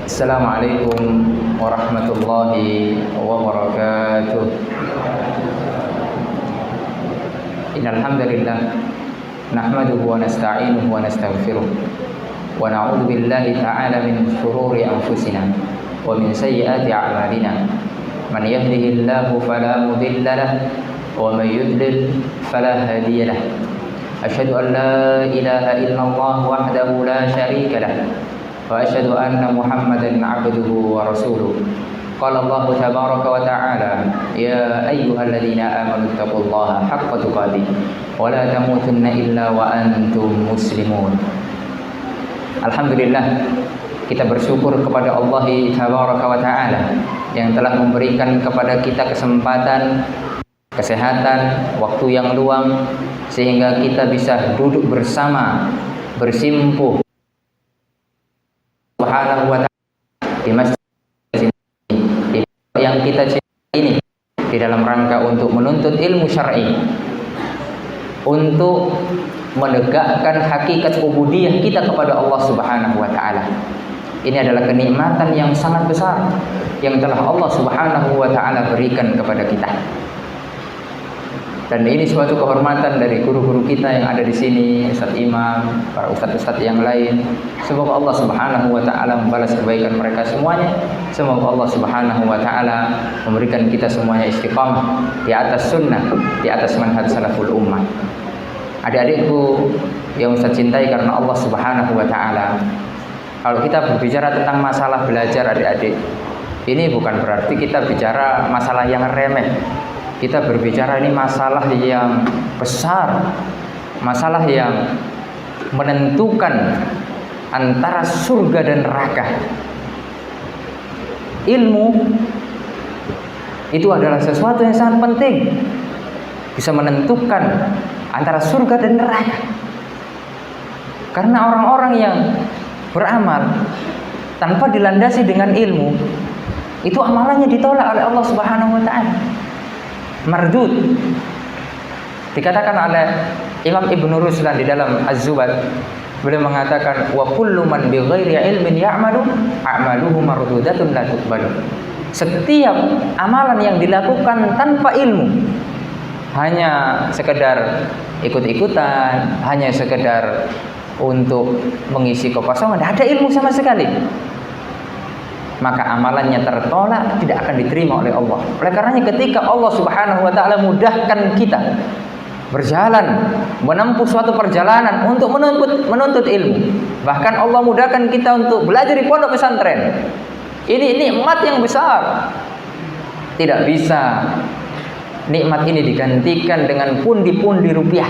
Assalamualaikum warahmatullahi wabarakatuh. Innal hamdalillah nahmaduhu wa nasta'inuhu wa nastaghfiruh wa na'udzu billahi ta'ala min shururi anfusina wa min sayyiati a'malina. Man yahdihillahu fala mudilla lahu wa man yudlil fala hadiya lahu. Asyhadu an la ilaha illallah wahdahu la syarika lahu wa asyhadu anna Muhammadan 'abduhu wa rasuluh. Qala Allah tabaraka wa ta'ala, ya ayyuhalladzina amanu taqullaha haqqa tuqatih wa la tamutunna illa wa antum muslimun. Alhamdulillah, kita bersyukur kepada Allah tabaraka wa ta'ala yang telah memberikan kepada kita kesempatan, kesehatan, waktu yang luang sehingga kita bisa duduk bersama, bersimpuh Subhanahu wa ta'ala di masjid yang kita cintai ini, di dalam rangka untuk menuntut ilmu syar'i, untuk menegakkan hakikat ubudiyah kita kepada Allah Subhanahu wa ta'ala. Ini adalah kenikmatan yang sangat besar yang telah Allah Subhanahu wa ta'ala berikan kepada kita. Dan ini suatu kehormatan dari guru-guru kita yang ada di sini, Ustaz Imam, para ustaz-ustaz yang lain. Semoga Allah Subhanahu wa ta'ala membalas kebaikan mereka semuanya. Semoga Allah Subhanahu wa ta'ala memberikan kita semuanya istiqamah di atas sunnah, di atas manhaj salaful ummah. Adik-adikku yang Ustaz cintai karena Allah Subhanahu wa ta'ala, kalau kita berbicara tentang masalah belajar adik-adik, ini bukan berarti kita bicara masalah yang remeh. Kita berbicara ini masalah yang besar, masalah yang menentukan antara surga dan neraka. Ilmu itu adalah sesuatu yang sangat penting, bisa menentukan antara surga dan neraka. Karena orang-orang yang beramal tanpa dilandasi dengan ilmu, itu amalannya ditolak oleh Allah Subhanahu wa ta'ala. Mardud. Dikatakan oleh Imam Ibnu Ruslan di dalam Az-Zubad, beliau mengatakan wa kullu man bi ghairi ilmin ya'malu a'maluhu mardudatun la tuqbalu. Setiap amalan yang dilakukan tanpa ilmu, hanya sekedar ikut-ikutan, hanya sekedar untuk mengisi kekosongan, tidak ada ilmu sama sekali, maka amalannya tertolak, tidak akan diterima oleh Allah. Oleh karenanya ketika Allah Subhanahu wa ta'ala mudahkan kita berjalan, menempuh suatu perjalanan untuk menuntut ilmu, bahkan Allah mudahkan kita untuk belajar di pondok pesantren, ini nikmat yang besar. Tidak bisa nikmat ini digantikan dengan pundi-pundi rupiah,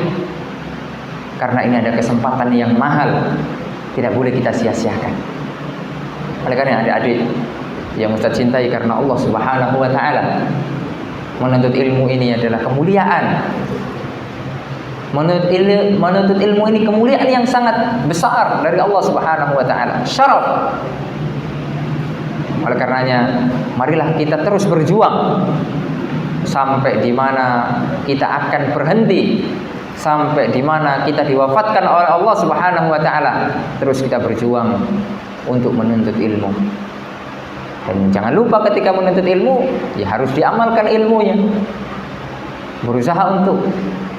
karena ini ada kesempatan yang mahal, tidak boleh kita sia-siakan. Oleh karena adik-adik yang Ustaz cintai karena Allah Subhanahu wa ta'ala, menuntut ilmu ini adalah kemuliaan. Menuntut ilmu ini kemuliaan yang sangat besar dari Allah Subhanahu wa ta'ala, syaraf. Oleh karenanya marilah kita terus berjuang sampai di mana kita akan berhenti, sampai di mana kita diwafatkan oleh Allah Subhanahu wa ta'ala. Terus kita berjuang untuk menuntut ilmu. Dan jangan lupa ketika menuntut ilmu, ya harus diamalkan ilmunya. Berusaha untuk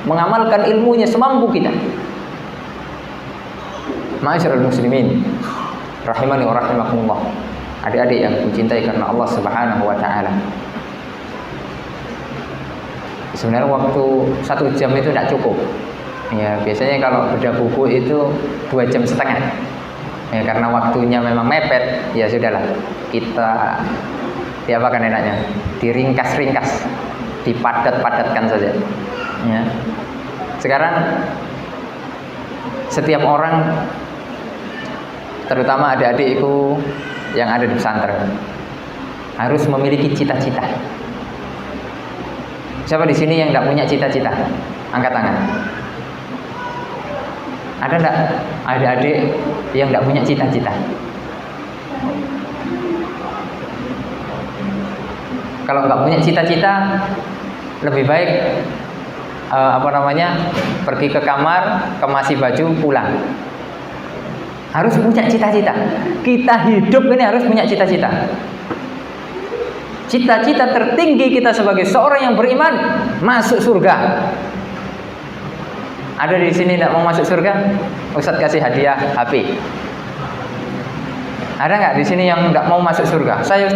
mengamalkan ilmunya semampu kita. Ma'asyiral muslimin rahimani wa rahimakumullah. Adik-adik yang dicintai karena Allah Subhanahu wa ta'ala, sebenarnya waktu 1 jam itu tidak cukup. Ya, biasanya kalau bedah buku itu 2,5 jam. Ya, karena waktunya memang mepet, ya sudahlah, kita diapakan enaknya, diringkas-ringkas, dipadat-padatkan saja. Ya. Sekarang setiap orang, terutama adik-adikku yang ada di pesantren, harus memiliki cita-cita. Siapa di sini yang tidak punya cita-cita? Angkat tangan. Ada enggak adik-adik yang tidak punya cita-cita? Kalau nggak punya cita-cita, lebih baik pergi ke kamar, kemasi baju, pulang. Harus punya cita-cita. Kita hidup ini harus punya cita-cita. Cita-cita tertinggi kita sebagai seorang yang beriman, masuk surga. Ada di sini tidak mau masuk surga? Ustadz kasih hadiah HP. Ada nggak di sini yang tidak mau masuk surga? Saya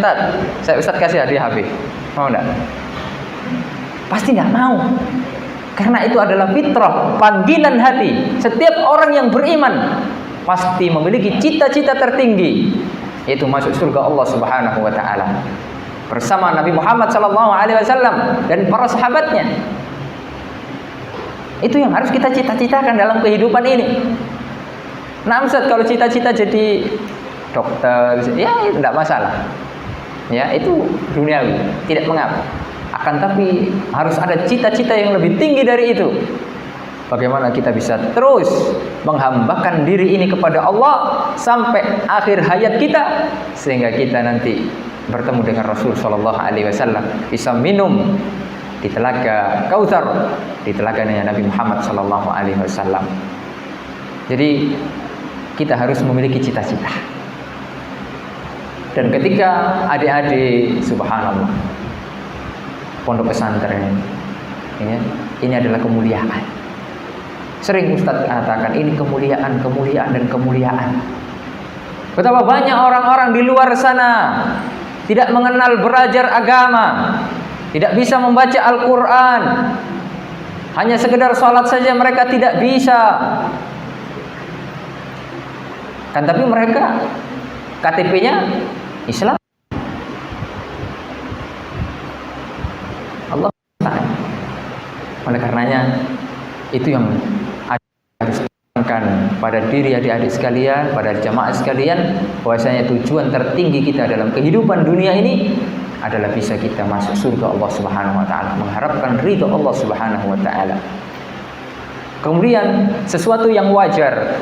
Ustadz kasih hadiah HP. Mau nggak? Pasti nggak mau. Karena itu adalah fitrah, panggilan hati. Setiap orang yang beriman pasti memiliki cita-cita tertinggi, yaitu masuk surga Allah Subhanahu wa taala bersama Nabi Muhammad SAW dan para sahabatnya. Itu yang harus kita cita-citakan dalam kehidupan ini. Nah, Ustaz, kalau cita-cita jadi dokter, ya tidak masalah. Ya, itu duniawi, tidak mengapa. Akan tapi harus ada cita-cita yang lebih tinggi dari itu. Bagaimana kita bisa terus menghambakan diri ini kepada Allah sampai akhir hayat kita, sehingga kita nanti bertemu dengan Rasul Shallallahu Alaihi Wasallam, bisa minum di telaga Kautsar, di telaganya Nabi Muhammad Shallallahu Alaihi Wasallam. Jadi kita harus memiliki cita-cita. Dan ketika adik-adik, subhanallah, pondok pesantren, ya, ini adalah kemuliaan. Sering Ustadz katakan ini kemuliaan, kemuliaan, dan kemuliaan. Betapa banyak orang-orang di luar sana tidak mengenal belajar agama, tidak bisa membaca Al-Quran, hanya sekedar sholat saja mereka tidak bisa. Kan tapi mereka KTP-nya Islam. Allah Ta'ala. Oleh karenanya itu yang harus ditanamkan pada diri adik-adik sekalian, pada jamaah sekalian, bahwasanya tujuan tertinggi kita dalam kehidupan dunia ini adalah bisa kita masuk surga Allah Subhanahu wa taala, mengharapkan ridha Allah Subhanahu wa taala. Kemudian sesuatu yang wajar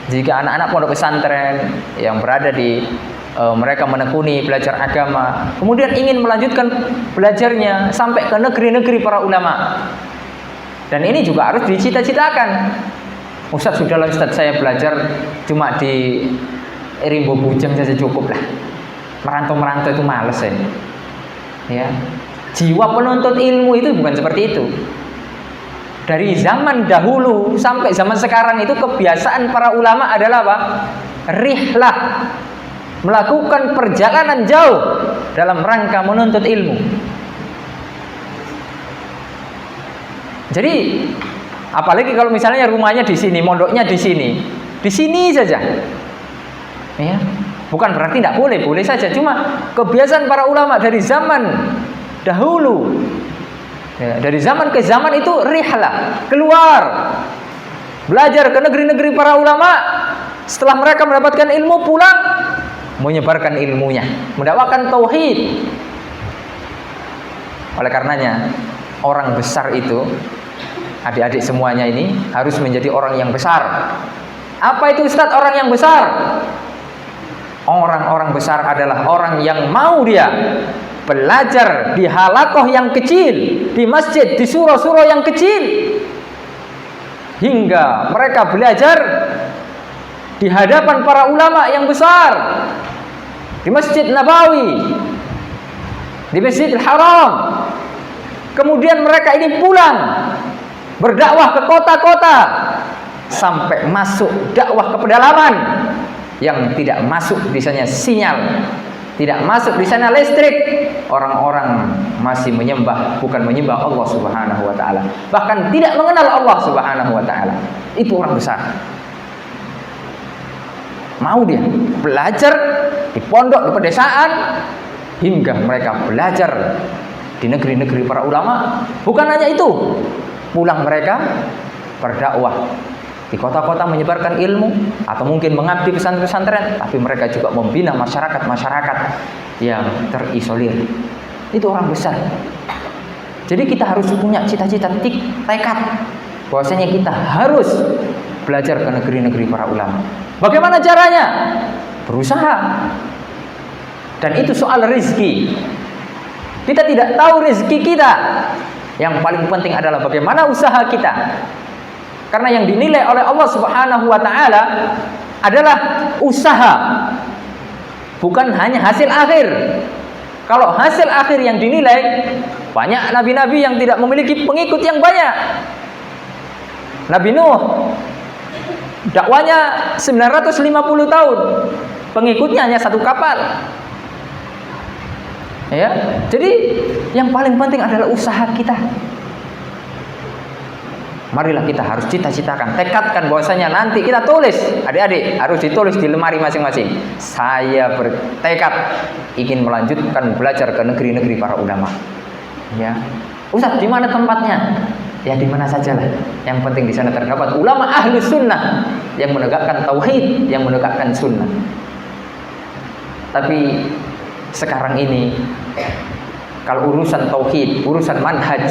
jika anak-anak pondok pesantren yang berada di mereka menekuni belajar agama, kemudian ingin melanjutkan belajarnya sampai ke negeri-negeri para ulama. Dan ini juga harus dicita-citakan. Ustadz, sudahlah Ustadz, saya belajar cuma di Rimbo Bujang saja cukup lah. Merantau-merantau itu males ya. Ya. Jiwa penuntut ilmu itu bukan seperti itu. Dari zaman dahulu sampai zaman sekarang itu kebiasaan para ulama adalah apa? Rihlah, melakukan perjalanan jauh dalam rangka menuntut ilmu. Jadi apalagi kalau misalnya rumahnya di sini, mondoknya di sini saja. Ya. Bukan berarti tidak boleh, boleh saja. Cuma kebiasaan para ulama dari zaman dahulu, ya, dari zaman ke zaman itu rihlah, keluar, belajar ke negeri-negeri para ulama. Setelah mereka mendapatkan ilmu, pulang menyebarkan ilmunya, mendakwakan tauhid. Oleh karenanya orang besar itu, adik-adik semuanya ini harus menjadi orang yang besar. Apa itu Ustadz orang yang besar? Orang-orang besar adalah orang yang mau dia belajar di halakoh yang kecil, di masjid, di surau-surau yang kecil, hingga mereka belajar di hadapan para ulama yang besar, di Masjid Nabawi, di Masjidil Haram. Kemudian mereka ini pulang berdakwah ke kota-kota sampai masuk dakwah ke pedalaman yang tidak masuk di sana sinyal, tidak masuk di sana listrik. Orang-orang masih menyembah, bukan menyembah Allah Subhanahu wa taala, bahkan tidak mengenal Allah Subhanahu wa taala. Itu orang besar. Mau dia belajar di pondok, di pedesaan, hingga mereka belajar di negeri-negeri para ulama. Bukan hanya itu, pulang mereka berdakwah di kota-kota menyebarkan ilmu, atau mungkin mengabdi pesantren-pesantren, tapi mereka juga membina masyarakat-masyarakat yang terisolir. Itu orang besar. Jadi kita harus punya cita-cita, tekad bahwasanya kita harus belajar ke negeri-negeri para ulama. Bagaimana caranya? Berusaha. Dan itu soal rezeki. Kita tidak tahu rezeki kita. Yang paling penting adalah bagaimana usaha kita. Karena yang dinilai oleh Allah Subhanahu wa taala adalah usaha, bukan hanya hasil akhir. Kalau hasil akhir yang dinilai, banyak nabi-nabi yang tidak memiliki pengikut yang banyak. Nabi Nuh dakwanya 950 tahun, pengikutnya hanya 1 kapal. Ya, jadi yang paling penting adalah usaha kita. Marilah kita harus cita-citakan, tekadkan bahwasanya nanti kita tulis, adik-adik harus ditulis di lemari masing-masing. Saya bertekad ingin melanjutkan belajar ke negeri-negeri para ulama. Ya, Ustaz, di mana tempatnya? Ya di mana sajalah. Yang penting di sana terdapat ulama ahli sunnah yang menegakkan tauhid, yang menegakkan sunnah. Tapi sekarang ini kalau urusan tauhid, urusan manhaj,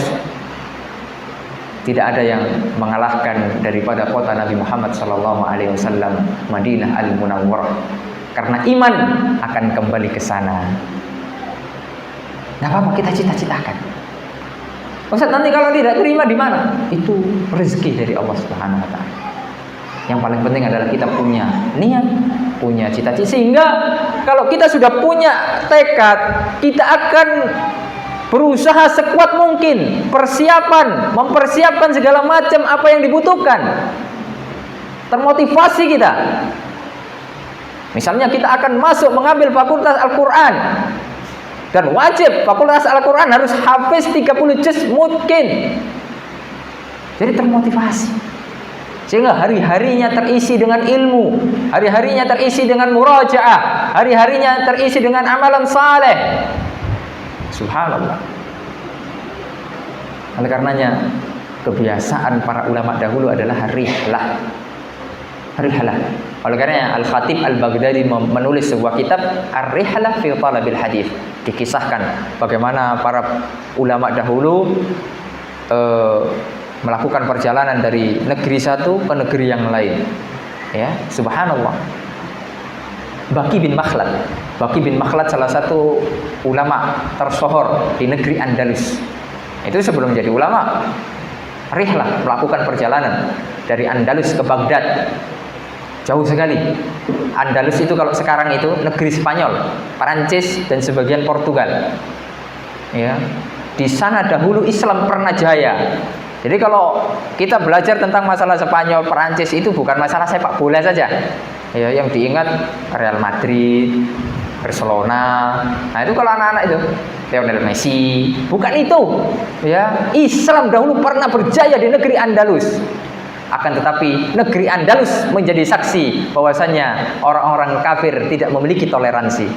tidak ada yang mengalahkan daripada kota Nabi Muhammad SAW, Madinah Al-Munawwarah. Karena iman akan kembali ke sana. Nah, apa kita cita-citakan? Ustaz, nanti kalau tidak terima di mana? Itu rezeki dari Allah Subhanahu wa taala. Yang paling penting adalah kita punya niat, punya cita-cita, sehingga kalau kita sudah punya tekad, kita akan berusaha sekuat mungkin, mempersiapkan segala macam apa yang dibutuhkan. Termotivasi kita. Misalnya kita akan masuk mengambil fakultas Al-Quran, dan wajib fakultas Al-Quran harus hafiz 30 juz mungkin. Jadi termotivasi, sehingga hari-harinya terisi dengan ilmu, hari-harinya terisi dengan murajaah, hari-harinya terisi dengan amalan saleh. Subhanallah. Oleh karenanya kebiasaan para ulama dahulu adalah rihlah. Oleh karenanya Al-Khatib Al-Baghdadi menulis sebuah kitab Ar-Rihlah fi Talabil Hadis. Dikisahkan bagaimana para ulama dahulu melakukan perjalanan dari negeri satu ke negeri yang lain. Ya, subhanallah. Baqi bin Makhlad salah satu ulama tersohor di negeri Andalus. Itu sebelum jadi ulama, rihlah, melakukan perjalanan dari Andalus ke Baghdad. Jauh sekali. Andalus itu kalau sekarang itu negeri Spanyol, Perancis dan sebagian Portugal. Ya. Di sana dahulu Islam pernah jaya. Jadi kalau kita belajar tentang masalah Spanyol, Perancis itu bukan masalah sepak bola saja. Ya, yang diingat Real Madrid, Barcelona. Nah, itu kalau anak-anak itu Lionel Messi, bukan itu. Ya, Islam dahulu pernah berjaya di negeri Andalus. Akan tetapi negeri Andalus menjadi saksi bahwasanya orang-orang kafir tidak memiliki toleransi.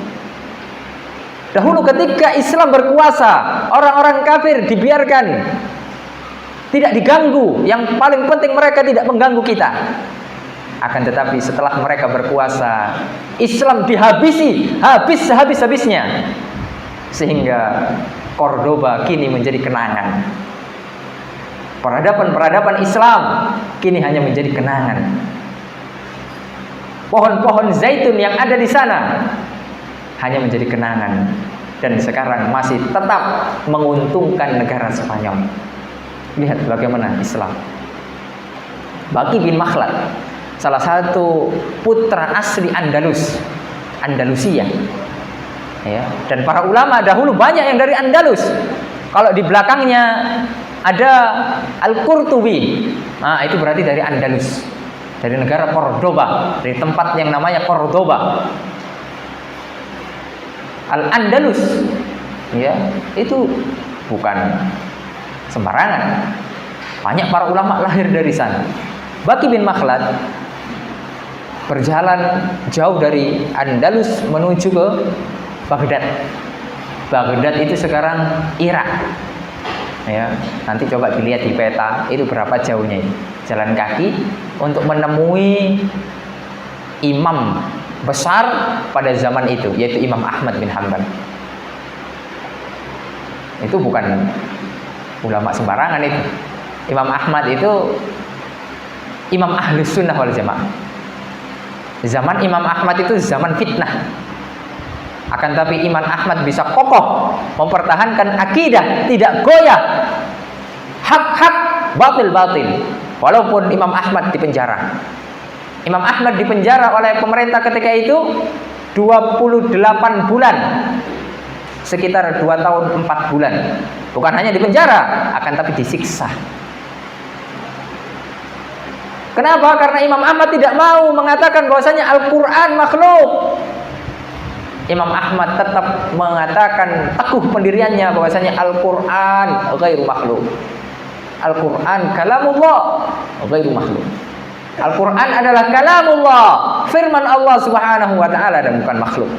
Dahulu ketika Islam berkuasa, orang-orang kafir dibiarkan, tidak diganggu. Yang paling penting mereka tidak mengganggu kita. Akan tetapi setelah mereka berkuasa, Islam dihabisi, habis sehabis-habisnya, sehingga Cordoba kini menjadi kenangan. Peradaban Islam kini hanya menjadi kenangan. Pohon-pohon zaitun yang ada di sana hanya menjadi kenangan, dan sekarang masih tetap menguntungkan negara Spanyol. Lihat bagaimana Islam. Baqi bin Makhlad, salah satu putra asli Andalusia. Ya, dan para ulama dahulu banyak yang dari Andalus. Kalau di belakangnya ada Al-Qurtubi. Nah, itu berarti dari Andalus, dari negara Cordoba, dari tempat yang namanya Cordoba. Al-Andalus, ya, itu bukan sembarangan. Banyak para ulama lahir dari sana. Baqi bin Makhlad berjalan jauh dari Andalus menuju ke Baghdad. Baghdad itu sekarang Irak. Ya, nanti coba dilihat di peta itu berapa jauhnya ini. Jalan kaki untuk menemui imam besar pada zaman itu, yaitu Imam Ahmad bin Hanbal. Itu bukan ulama sembarangan itu. Imam Ahmad itu imam Ahlus Sunnah wal Jamaah. Zaman Imam Ahmad itu zaman fitnah. Akan tapi Imam Ahmad bisa kokoh mempertahankan akidah, tidak goyah. Hak-hak, batil-batil. Walaupun Imam Ahmad dipenjara. Imam Ahmad dipenjara oleh pemerintah ketika itu 28 bulan. Sekitar 2 tahun 4 bulan. Bukan hanya dipenjara, akan tapi disiksa. Kenapa? Karena Imam Ahmad tidak mau mengatakan bahwasanya Al-Quran makhluk. Imam Ahmad tetap mengatakan teguh pendiriannya bahwasanya Al-Quran ghairu makhluk. Al-Quran kalamullah ghairu makhluk. Al-Quran adalah kalamullah, firman Allah Subhanahu wa taala, dan bukan makhluk.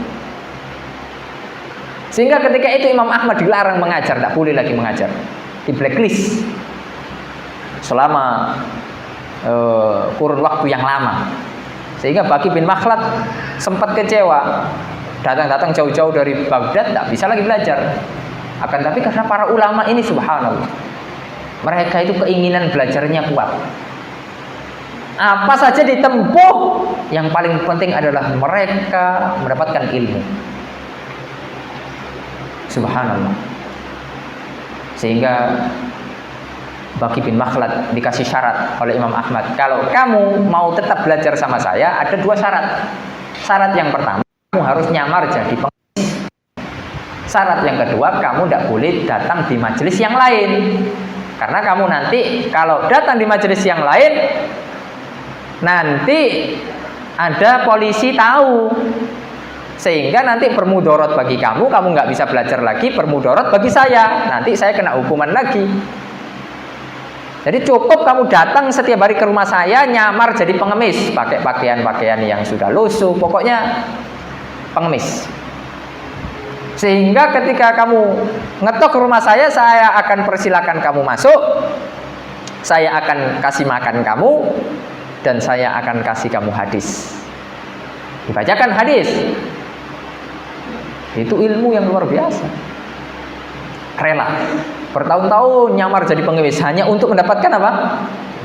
Sehingga ketika itu Imam Ahmad dilarang mengajar, tak boleh lagi mengajar, di blacklist selama kurun waktu yang lama. Sehingga Baqi bin Makhlad sempat kecewa, datang jauh-jauh dari Baghdad, tak bisa lagi belajar. Akan tapi karena para ulama ini subhanallah, mereka itu keinginan belajarnya kuat. Apa saja ditempuh, yang paling penting adalah mereka mendapatkan ilmu. Subhanallah. Sehingga Baqi bin Makhlad dikasih syarat oleh Imam Ahmad, kalau kamu mau tetap belajar sama saya, ada 2 syarat. Syarat yang pertama, kamu harus nyamar jadi pengemis. Syarat yang kedua, kamu tidak boleh datang di majelis yang lain. Karena kamu nanti kalau datang di majelis yang lain, nanti ada polisi tahu, sehingga nanti bermudorot bagi kamu nggak bisa belajar lagi, bermudorot bagi saya, nanti saya kena hukuman lagi. Jadi cukup kamu datang setiap hari ke rumah saya, nyamar jadi pengemis, pakai pakaian-pakaian yang sudah lusuh, pokoknya pengemis. Sehingga ketika kamu ngetok ke rumah saya akan persilakan kamu masuk, saya akan kasih makan kamu, dan saya akan kasih kamu hadis. Dibacakan hadis. Itu ilmu yang luar biasa. Rela bertahun-tahun nyamar jadi pengemis hanya untuk mendapatkan apa?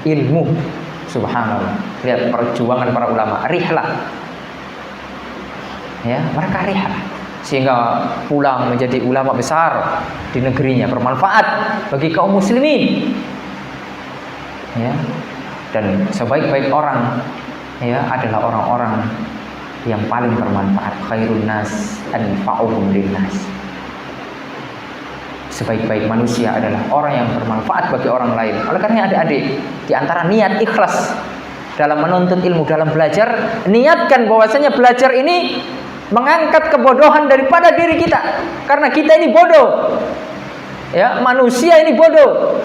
Ilmu. Subhanallah. Lihat perjuangan para ulama, rihlah. Ya, mereka rihlah sehingga pulang menjadi ulama besar di negerinya, bermanfaat bagi kaum muslimin. Ya. Dan sebaik-baik orang ya adalah orang-orang yang paling bermanfaat. Khairun nas anfa'uhum linnas. Sebaik-baik manusia adalah orang yang bermanfaat bagi orang lain. Oleh karena adik-adik, di antara niat ikhlas dalam menuntut ilmu, dalam belajar, niatkan bahwasanya belajar ini mengangkat kebodohan daripada diri kita. Karena kita ini bodoh. Ya, manusia ini bodoh.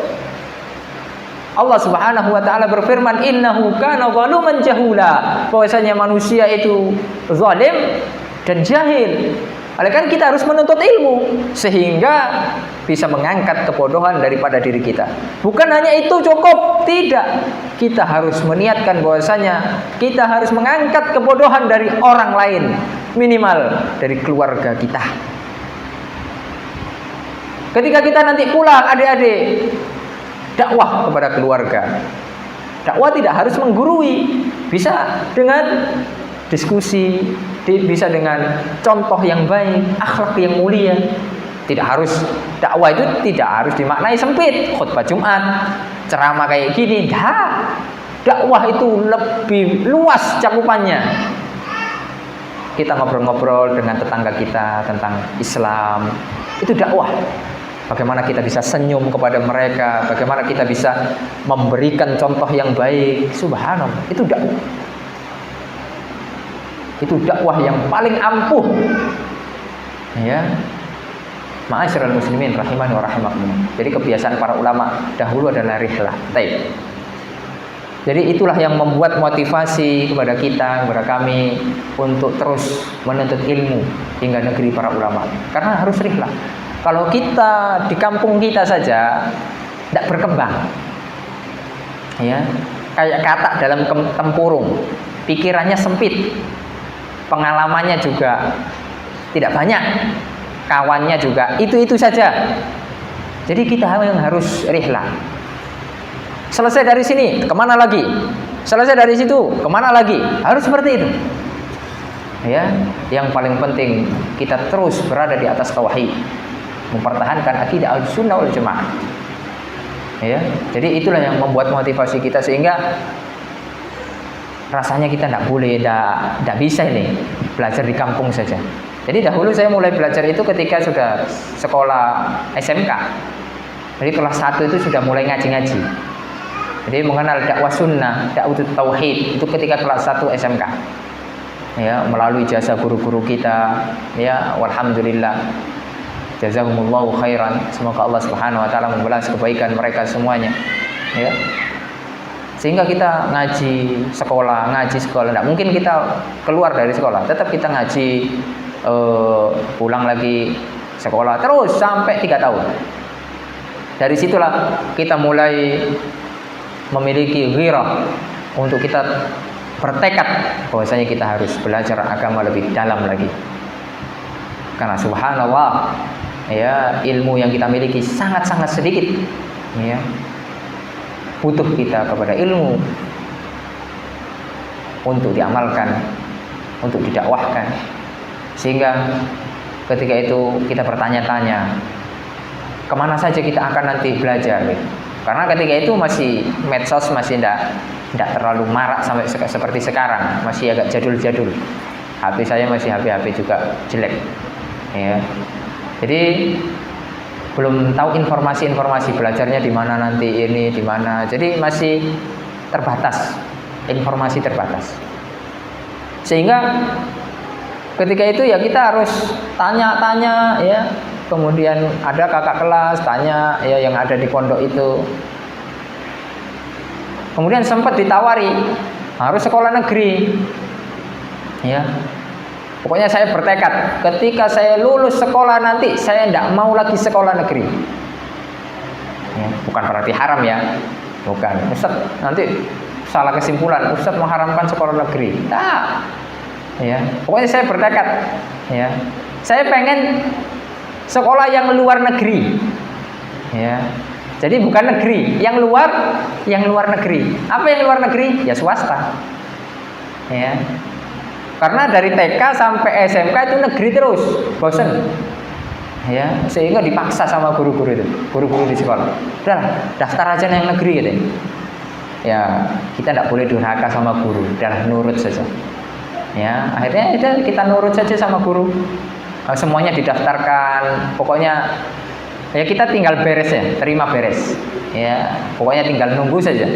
Allah Subhanahu wa taala berfirman, "Innahu kana zaluman jahula." Bahwasanya manusia itu zalim dan jahil. Oleh karena kita harus menuntut ilmu sehingga bisa mengangkat kebodohan daripada diri kita. Bukan hanya itu cukup, tidak. Kita harus meniatkan bahwasanya kita harus mengangkat kebodohan dari orang lain, minimal dari keluarga kita. Ketika kita nanti pulang, adik-adik, dakwah kepada keluarga. Dakwah tidak harus menggurui, bisa dengan diskusi, bisa dengan contoh yang baik, akhlak yang mulia. Tidak harus, dakwah itu tidak harus dimaknai sempit, khutbah Jumat, ceramah kayak gini. Dakwah itu lebih luas cakupannya. Kita ngobrol-ngobrol dengan tetangga kita tentang Islam, itu dakwah. Bagaimana kita bisa senyum kepada mereka, bagaimana kita bisa memberikan contoh yang baik. Subhanallah, itu dakwah. Itu dakwah yang paling ampuh. Ya. Ma'asyiral muslimin rahimani wa rahimakumullah. Jadi kebiasaan para ulama dahulu adalah rihlah. Baik. Jadi itulah yang membuat motivasi kepada kita, kepada kami untuk terus menuntut ilmu hingga negeri para ulama. Karena harus rihlah. Kalau kita di kampung kita saja tidak berkembang, ya, kayak katak dalam tempurung, pikirannya sempit, pengalamannya juga tidak banyak, kawannya juga itu saja. Jadi kita yang harus rihlah. Selesai dari sini, kemana lagi? Selesai dari situ, kemana lagi? Harus seperti itu. Ya, yang paling penting kita terus berada di atas tauhid, mempertahankan akidah Ahlussunnah wal Jamaah. Ya, jadi itulah yang membuat motivasi kita sehingga rasanya kita tidak boleh, tidak bisa ini belajar di kampung saja. Jadi dahulu saya mulai belajar itu ketika sudah sekolah SMK. Jadi kelas 1 itu sudah mulai ngaji-ngaji. Jadi mengenal dakwah sunnah, dakwah tauhid itu ketika kelas 1 SMK. Ya, melalui jasa guru-guru kita, ya, walhamdulillah. Jazakumullahu khairan. Semoga Allah Subhanahu wa taala membalas kebaikan mereka semuanya. Ya. Sehingga kita ngaji sekolah. Tidak mungkin kita keluar dari sekolah, tetap kita ngaji, pulang lagi sekolah terus sampai 3 tahun. Dari situlah kita mulai memiliki ghirah untuk kita bertekad bahwasanya kita harus belajar agama lebih dalam lagi. Karena subhanallah, ya, ilmu yang kita miliki sangat-sangat sedikit, ya. Butuh kita kepada ilmu untuk diamalkan, untuk didakwahkan, sehingga ketika itu kita bertanya-tanya kemana saja kita akan nanti belajar, gitu. Karena ketika itu masih medsos masih tidak terlalu marak sampai seperti sekarang, masih agak jadul-jadul. HP saya masih HP juga jelek, ya. Jadi belum tahu informasi belajarnya di mana nanti ini di mana. Jadi masih terbatas, informasi terbatas. Sehingga ketika itu ya kita harus tanya-tanya, ya. Kemudian ada kakak kelas tanya, ya, yang ada di pondok itu. Kemudian sempat ditawari harus sekolah negeri, ya. Pokoknya saya bertekad ketika saya lulus sekolah nanti saya tidak mau lagi sekolah negeri. Ya, bukan berarti haram, ya, bukan. Ustaz nanti salah kesimpulan, Ustaz mengharamkan sekolah negeri. Tak, ya. Pokoknya saya bertekad, ya. Saya pengen sekolah yang luar negeri, ya. Jadi bukan negeri, yang luar negeri. Apa yang luar negeri? Ya swasta, ya. Karena dari TK sampai SMK itu negeri terus, bosen, ya. Sehingga dipaksa sama guru-guru itu, guru-guru di sekolah. Udah, daftar aja yang negeri, gitu. Ya, kita tidak boleh durhaka sama guru, udah nurut saja. Ya, akhirnya kita nurut saja sama guru. Semuanya didaftarkan, pokoknya ya kita tinggal beres, ya, terima beres, ya. Pokoknya tinggal nunggu saja.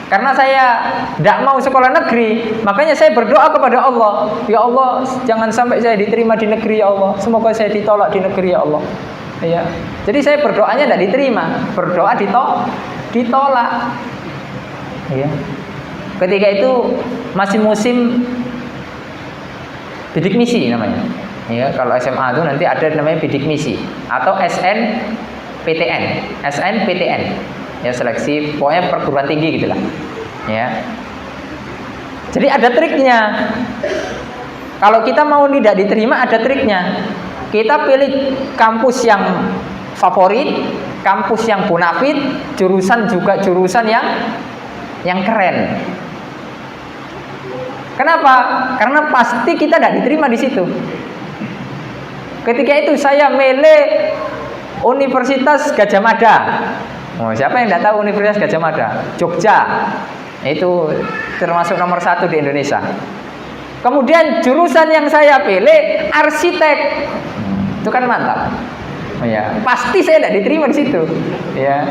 Karena saya tidak mau sekolah negeri, makanya saya berdoa kepada Allah, ya Allah, jangan sampai saya diterima di negeri, ya Allah. Semoga saya ditolak di negeri, ya Allah. Ya. Jadi saya berdoanya tidak diterima, berdoa ditolak. Ya. Ketika itu masih musim bidik misi namanya. Ya, kalau SMA itu nanti ada namanya bidik misi atau SNPTN. Ya, seleksi pokoknya perguruan tinggi gitulah, ya. Jadi ada triknya. Kalau kita mau tidak diterima ada triknya. Kita pilih kampus yang favorit, kampus yang bonafit, jurusan juga jurusan yang keren. Kenapa? Karena pasti kita tidak diterima di situ. Ketika itu saya milih Universitas Gadjah Mada. Oh, siapa yang tidak tahu Universitas Gadjah Mada? Jogja. Itu termasuk nomor 1 di Indonesia. Kemudian jurusan yang saya pilih arsitek. Itu kan mantap. Oh, ya, pasti saya tidak diterima di situ. Ya.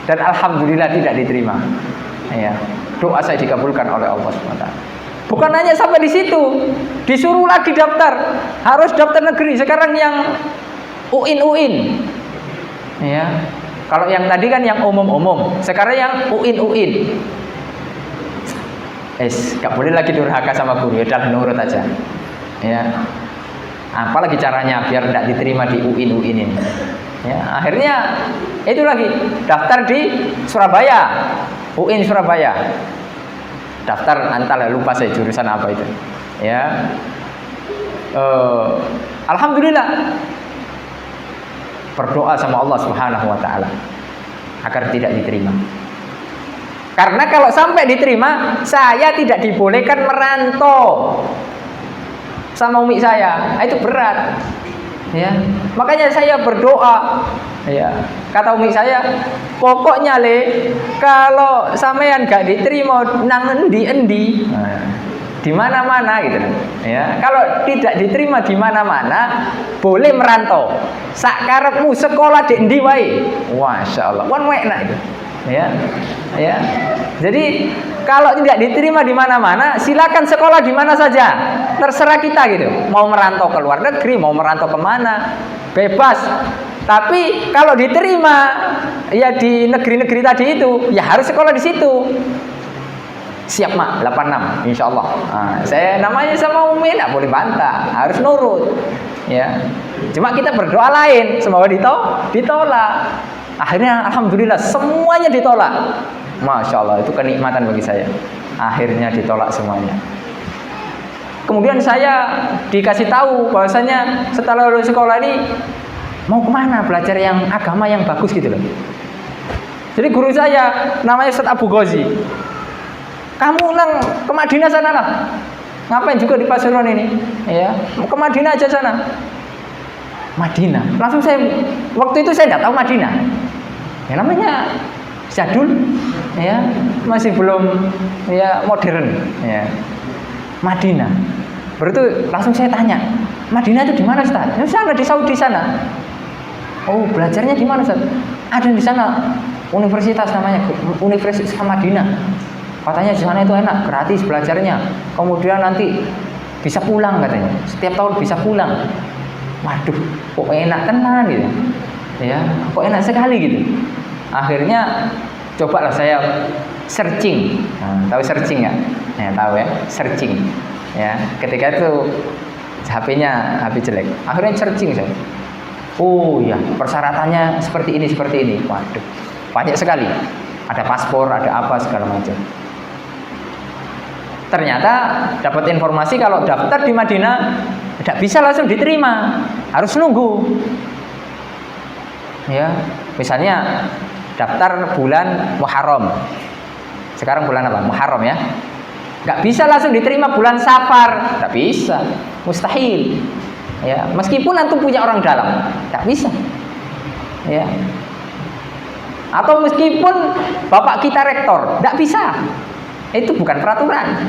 Dan alhamdulillah tidak diterima. Ya. Doa saya dikabulkan oleh Allah SWT. Bukan hanya sampai di situ, disuruh lagi daftar. Harus daftar negeri. Sekarang yang UIN. Ya. Kalau yang tadi kan yang umum-umum, sekarang yang UIN. Gak boleh lagi durhaka sama guru, udah nurut aja. Ya. Apalagi caranya biar tidak diterima di UIN ini. Ya, akhirnya itu lagi daftar di Surabaya, UIN Surabaya. Daftar antara lupa saya jurusan apa itu. Ya. Alhamdulillah. Berdoa sama Allah Subhanahu wa taala agar tidak diterima. Karena kalau sampai diterima, saya tidak dibolehkan merantau sama umi saya. Itu berat. Ya. Makanya saya berdoa, ya. kata umi saya, pokoknya le kalau sampean gak diterima nang endi-endi, di mana-mana gitu ya. Kalau tidak diterima di mana-mana, boleh merantau. Sak karepmu sekolah di endi wae. Masyaallah. Wan enak itu. Ya. Ya. Jadi kalau tidak diterima di mana-mana, silakan sekolah di mana saja. Terserah kita gitu. Mau merantau ke luar negeri, mau merantau kemana, bebas. Tapi kalau diterima ya di negeri-negeri tadi itu, ya harus sekolah di situ. Siap mak, 86 insya Allah. Saya namanya sama Umi tidak boleh bantah, harus nurut. Ya, cuma kita berdoa lain, semoga ditolak. Akhirnya alhamdulillah semuanya ditolak. Masya Allah, itu kenikmatan bagi saya. Akhirnya ditolak semuanya. Kemudian saya dikasih tahu bahwasanya setelah lulus sekolah ini mau kemana, belajar yang agama yang bagus gitu loh. Jadi guru saya namanya Ustaz Abu Ghazi. Kamu nang ke Madinah sana lah. Ngapain juga di Pasuruan ini? Ya, mau ke Madinah aja sana. Madinah. Langsung saya waktu itu saya tidak tahu Madinah. Ya namanya jadul, ya masih belum ya modern. Ya. Madinah. Berarti langsung saya tanya, Madinah itu di mana Ustaz? Ya sana di Saudi sana. Oh belajarnya di mana Ustaz? Ada di sana universitas namanya Universitas Madinah. Katanya di sana itu enak, gratis belajarnya. Kemudian nanti bisa pulang katanya. Setiap tahun bisa pulang. Waduh, kok enak tenan gitu. Ya, kok enak sekali gitu. Akhirnya cobalah saya searching. Tahu searching nggak? Ya, tahu ya, searching. Ya, ketika itu HP-nya HP jelek. Akhirnya searching saya. Oh ya, persyaratannya seperti ini. Waduh, banyak sekali. Ada paspor, ada apa segala macam. Ternyata dapat informasi kalau daftar di Madinah tidak bisa langsung diterima, harus nunggu. Ya, misalnya daftar bulan Muharram. Sekarang bulan apa? Muharram ya. Nggak bisa langsung diterima bulan Safar, nggak bisa, mustahil. Ya, meskipun antum punya orang dalam, nggak bisa. Ya. Atau meskipun bapak kita rektor, nggak bisa. Itu bukan peraturan.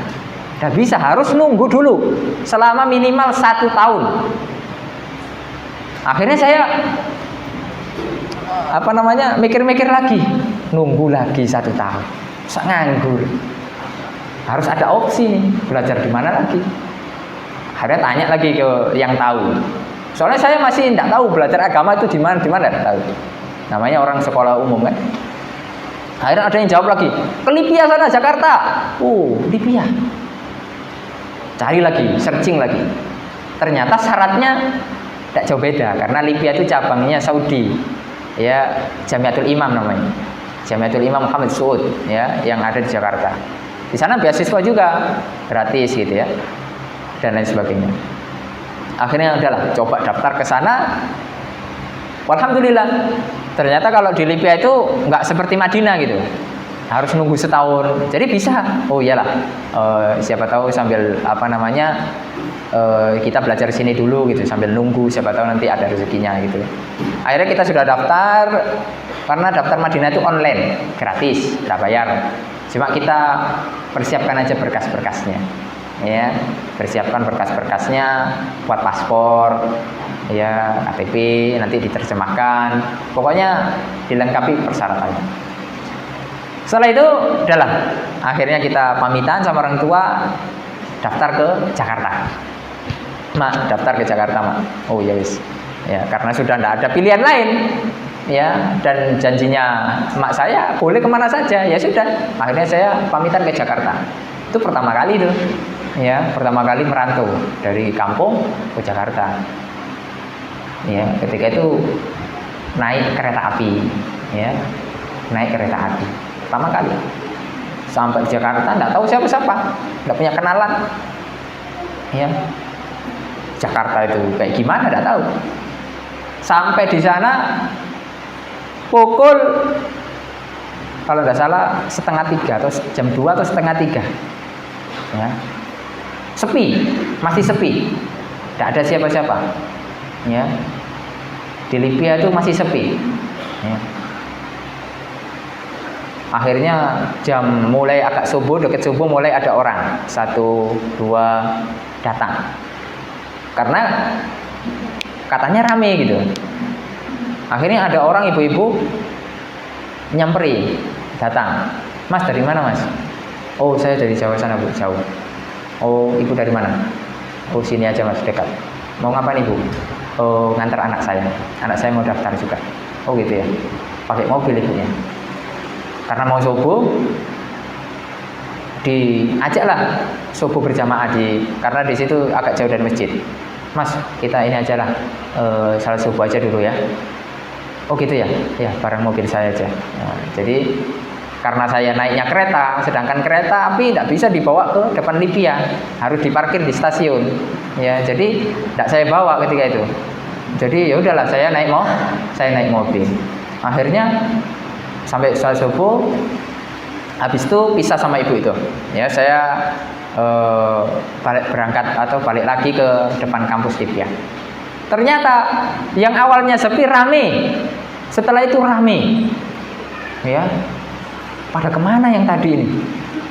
Nggak bisa, harus nunggu dulu selama minimal 1 tahun. Akhirnya saya mikir-mikir lagi, nunggu lagi 1 tahun, nganggur. Harus ada opsi nih, belajar di mana lagi. Akhirnya tanya lagi ke yang tahu. Soalnya saya masih tidak tahu belajar agama itu di mana tidak tahu. Namanya orang sekolah umum kan. Akhirnya ada yang jawab lagi, ke Libya sana, Jakarta. Libya. Cari lagi, searching lagi. Ternyata syaratnya tidak jauh beda, karena Libya itu cabangnya Saudi. Ya, Jamiatul Imam namanya. Jamiatul Imam Muhammad Saud, ya, yang ada di Jakarta. Di sana beasiswa juga, gratis gitu ya. Dan lain sebagainya. Akhirnya udahlah, coba daftar ke sana. Alhamdulillah. Ternyata kalau di Libya itu nggak seperti Madinah gitu, harus nunggu setahun. Jadi bisa, oh iyalah, siapa tahu sambil kita belajar sini dulu gitu, sambil nunggu, siapa tahu nanti ada rezekinya gitu. Akhirnya kita sudah daftar, karena daftar Madinah itu online, gratis, tidak bayar. Cuma kita persiapkan aja berkas-berkasnya, ya, persiapkan berkas-berkasnya buat paspor. Ya, KTP nanti diterjemahkan, pokoknya dilengkapi persyaratannya. Setelah itu, udahlah, akhirnya kita pamitan sama orang tua, daftar ke Jakarta. Mak, daftar ke Jakarta, Mak. Oh ya wis. Ya, karena sudah tidak ada pilihan lain. Ya, dan janjinya mak saya boleh kemana saja. Ya sudah, akhirnya saya pamitan ke Jakarta. Itu pertama kali itu. Ya, pertama kali merantau dari kampung ke Jakarta. Ya, ketika itu naik kereta api, ya, naik kereta api pertama kali sampai di Jakarta, nggak tahu siapa-siapa, nggak punya kenalan, ya. Jakarta itu kayak gimana, nggak tahu. Sampai di sana pukul kalau nggak salah 2:30 atau jam 2 atau 2:30, ya, sepi, masih sepi, nggak ada siapa-siapa. Ya, di Libya itu masih sepi. Ya. Akhirnya jam mulai agak subuh, deket subuh mulai ada orang 1, 2 datang. Karena katanya rame gitu. Akhirnya ada orang ibu-ibu nyamperin, datang. Mas dari mana mas? Oh saya dari Jawa sana bu, jauh. Oh ibu dari mana? Oh sini aja mas, dekat. Mau ngapain ibu? Oh ngantar anak saya mau daftar juga. Oh gitu ya, pakai mobil ibunya. Karena mau subuh, diajaklah subuh berjamaah karena di situ agak jauh dari masjid. Mas, kita ini aja lah, salat subuh aja dulu ya. Oh gitu ya, ya bareng mobil saya aja. Nah, jadi karena saya naiknya kereta, sedangkan kereta api tidak bisa dibawa ke depan Libya, harus diparkir di stasiun. Ya, jadi tidak saya bawa ketika itu. Jadi ya udahlah, saya naik mobil. Akhirnya sampai salat subuh, habis itu pisah sama ibu itu. Ya, saya balik lagi ke depan kampus Libya. Ternyata yang awalnya sepi rame, setelah itu rame. Ya, pada kemana yang tadi ini?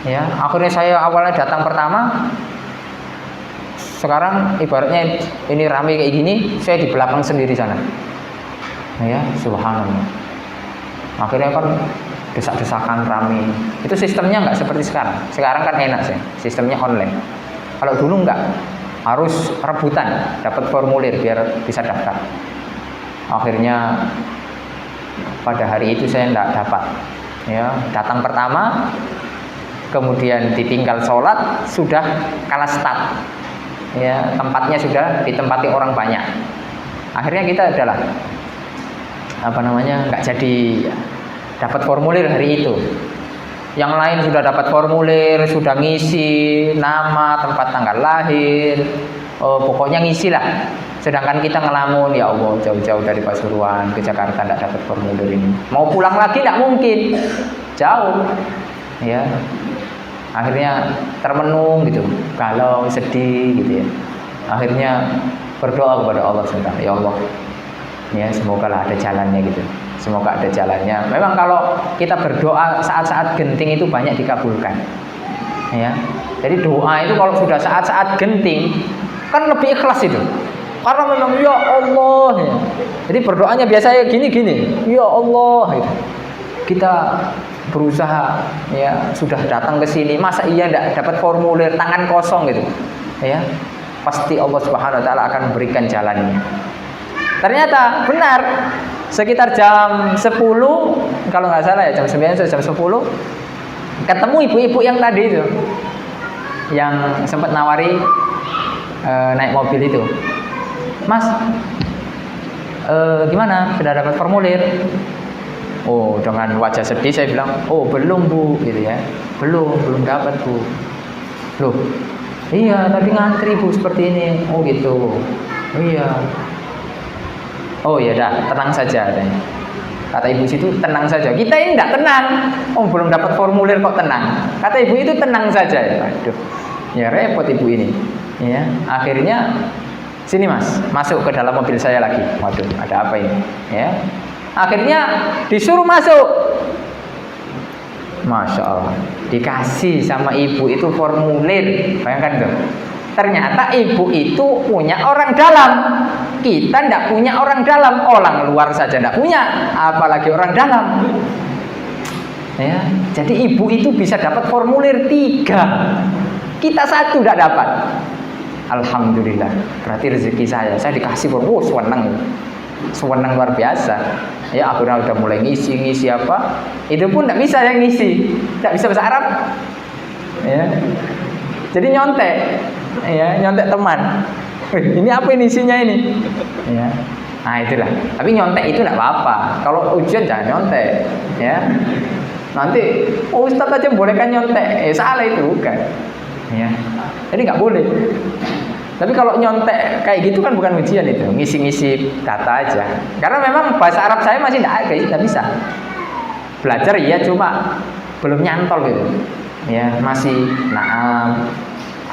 Ya, akhirnya saya awalnya datang pertama, sekarang ibaratnya ini rame kayak gini, saya di belakang sendiri sana. Ya, subhanallah. Akhirnya kan desak-desakan rame. Itu sistemnya nggak seperti sekarang. Sekarang kan enak sih, sistemnya online. Kalau dulu nggak, harus rebutan dapat formulir biar bisa daftar. Akhirnya pada hari itu saya nggak dapat. Ya, datang pertama, kemudian ditinggal sholat, sudah kalah start. Ya, tempatnya sudah ditempati orang banyak. Akhirnya kita adalah nggak jadi dapat formulir hari itu. Yang lain sudah dapat formulir, sudah ngisi nama, tempat tanggal lahir, pokoknya ngisi lah. Sedangkan kita ngelamun, ya Allah jauh-jauh dari Pasuruan ke Jakarta tidak dapat formulir ini. Mau pulang lagi tidak mungkin, jauh. Ya, akhirnya termenung gitu, galau, sedih gitu ya. Akhirnya berdoa kepada Allah SWT, ya Allah, ya semoga lah ada jalannya gitu, semoga ada jalannya. Memang kalau kita berdoa saat-saat genting itu banyak dikabulkan, ya. Jadi doa itu kalau sudah saat-saat genting kan lebih ikhlas itu, karena memang ya Allah ya. Jadi berdoanya biasanya gini, ya Allah gitu. Kita berusaha ya, sudah datang ke sini, masa iya tidak dapat formulir, tangan kosong gitu ya, pasti Allah Subhanahu wa taala akan memberikan jalannya. Ternyata benar, sekitar jam 10 kalau nggak salah ya, jam 9 atau jam 10 ketemu ibu-ibu yang tadi itu, yang sempat nawari naik mobil itu. Mas, gimana, sudah dapat formulir? Oh, dengan wajah sedih saya bilang, oh belum bu, gitu ya, belum dapat bu. Loh, iya tadi ngantri bu seperti ini. Oh gitu, iya. Oh ya dah, tenang saja katanya. Kata ibu situ, tenang saja. Kita ini tidak tenang. Oh belum dapat formulir kok tenang. Kata ibu itu tenang saja. Aduh, ya repot ibu ini. Ya, akhirnya sini mas, masuk ke dalam mobil saya lagi. Waduh, ada apa ini? Ya, akhirnya disuruh masuk. Masya Allah, dikasih sama ibu itu formulir. Bayangkan tuh. Ternyata ibu itu punya orang dalam. Kita tidak punya orang dalam. Orang luar saja tidak punya, apalagi orang dalam. Ya, jadi ibu itu bisa dapat formulir 3. Kita 1 tidak dapat. Alhamdulillah. Berarti rezeki saya dikasih formulir. Senang luar biasa. Ya, akhirnya udah mulai ngisi apa. Itu pun tidak bisa yang ngisi. Tidak bisa bahasa Arab. Ya. Jadi nyontek. Ya, nyontek teman. Ini apa ini isinya ini? Ya. Nah, itulah. Tapi nyontek itu tidak apa-apa. Kalau ujian jangan nyontek, ya. Nanti ustadz aja bolehkan nyontek. Salah itu bukan. Ya. Jadi nggak boleh. Tapi kalau nyontek kayak gitu kan bukan ujian itu, ngisi-ngisi data aja. Karena memang bahasa Arab saya masih tidak bisa. Belajar iya, cuma belum nyantol gitu. Ya, masih naam,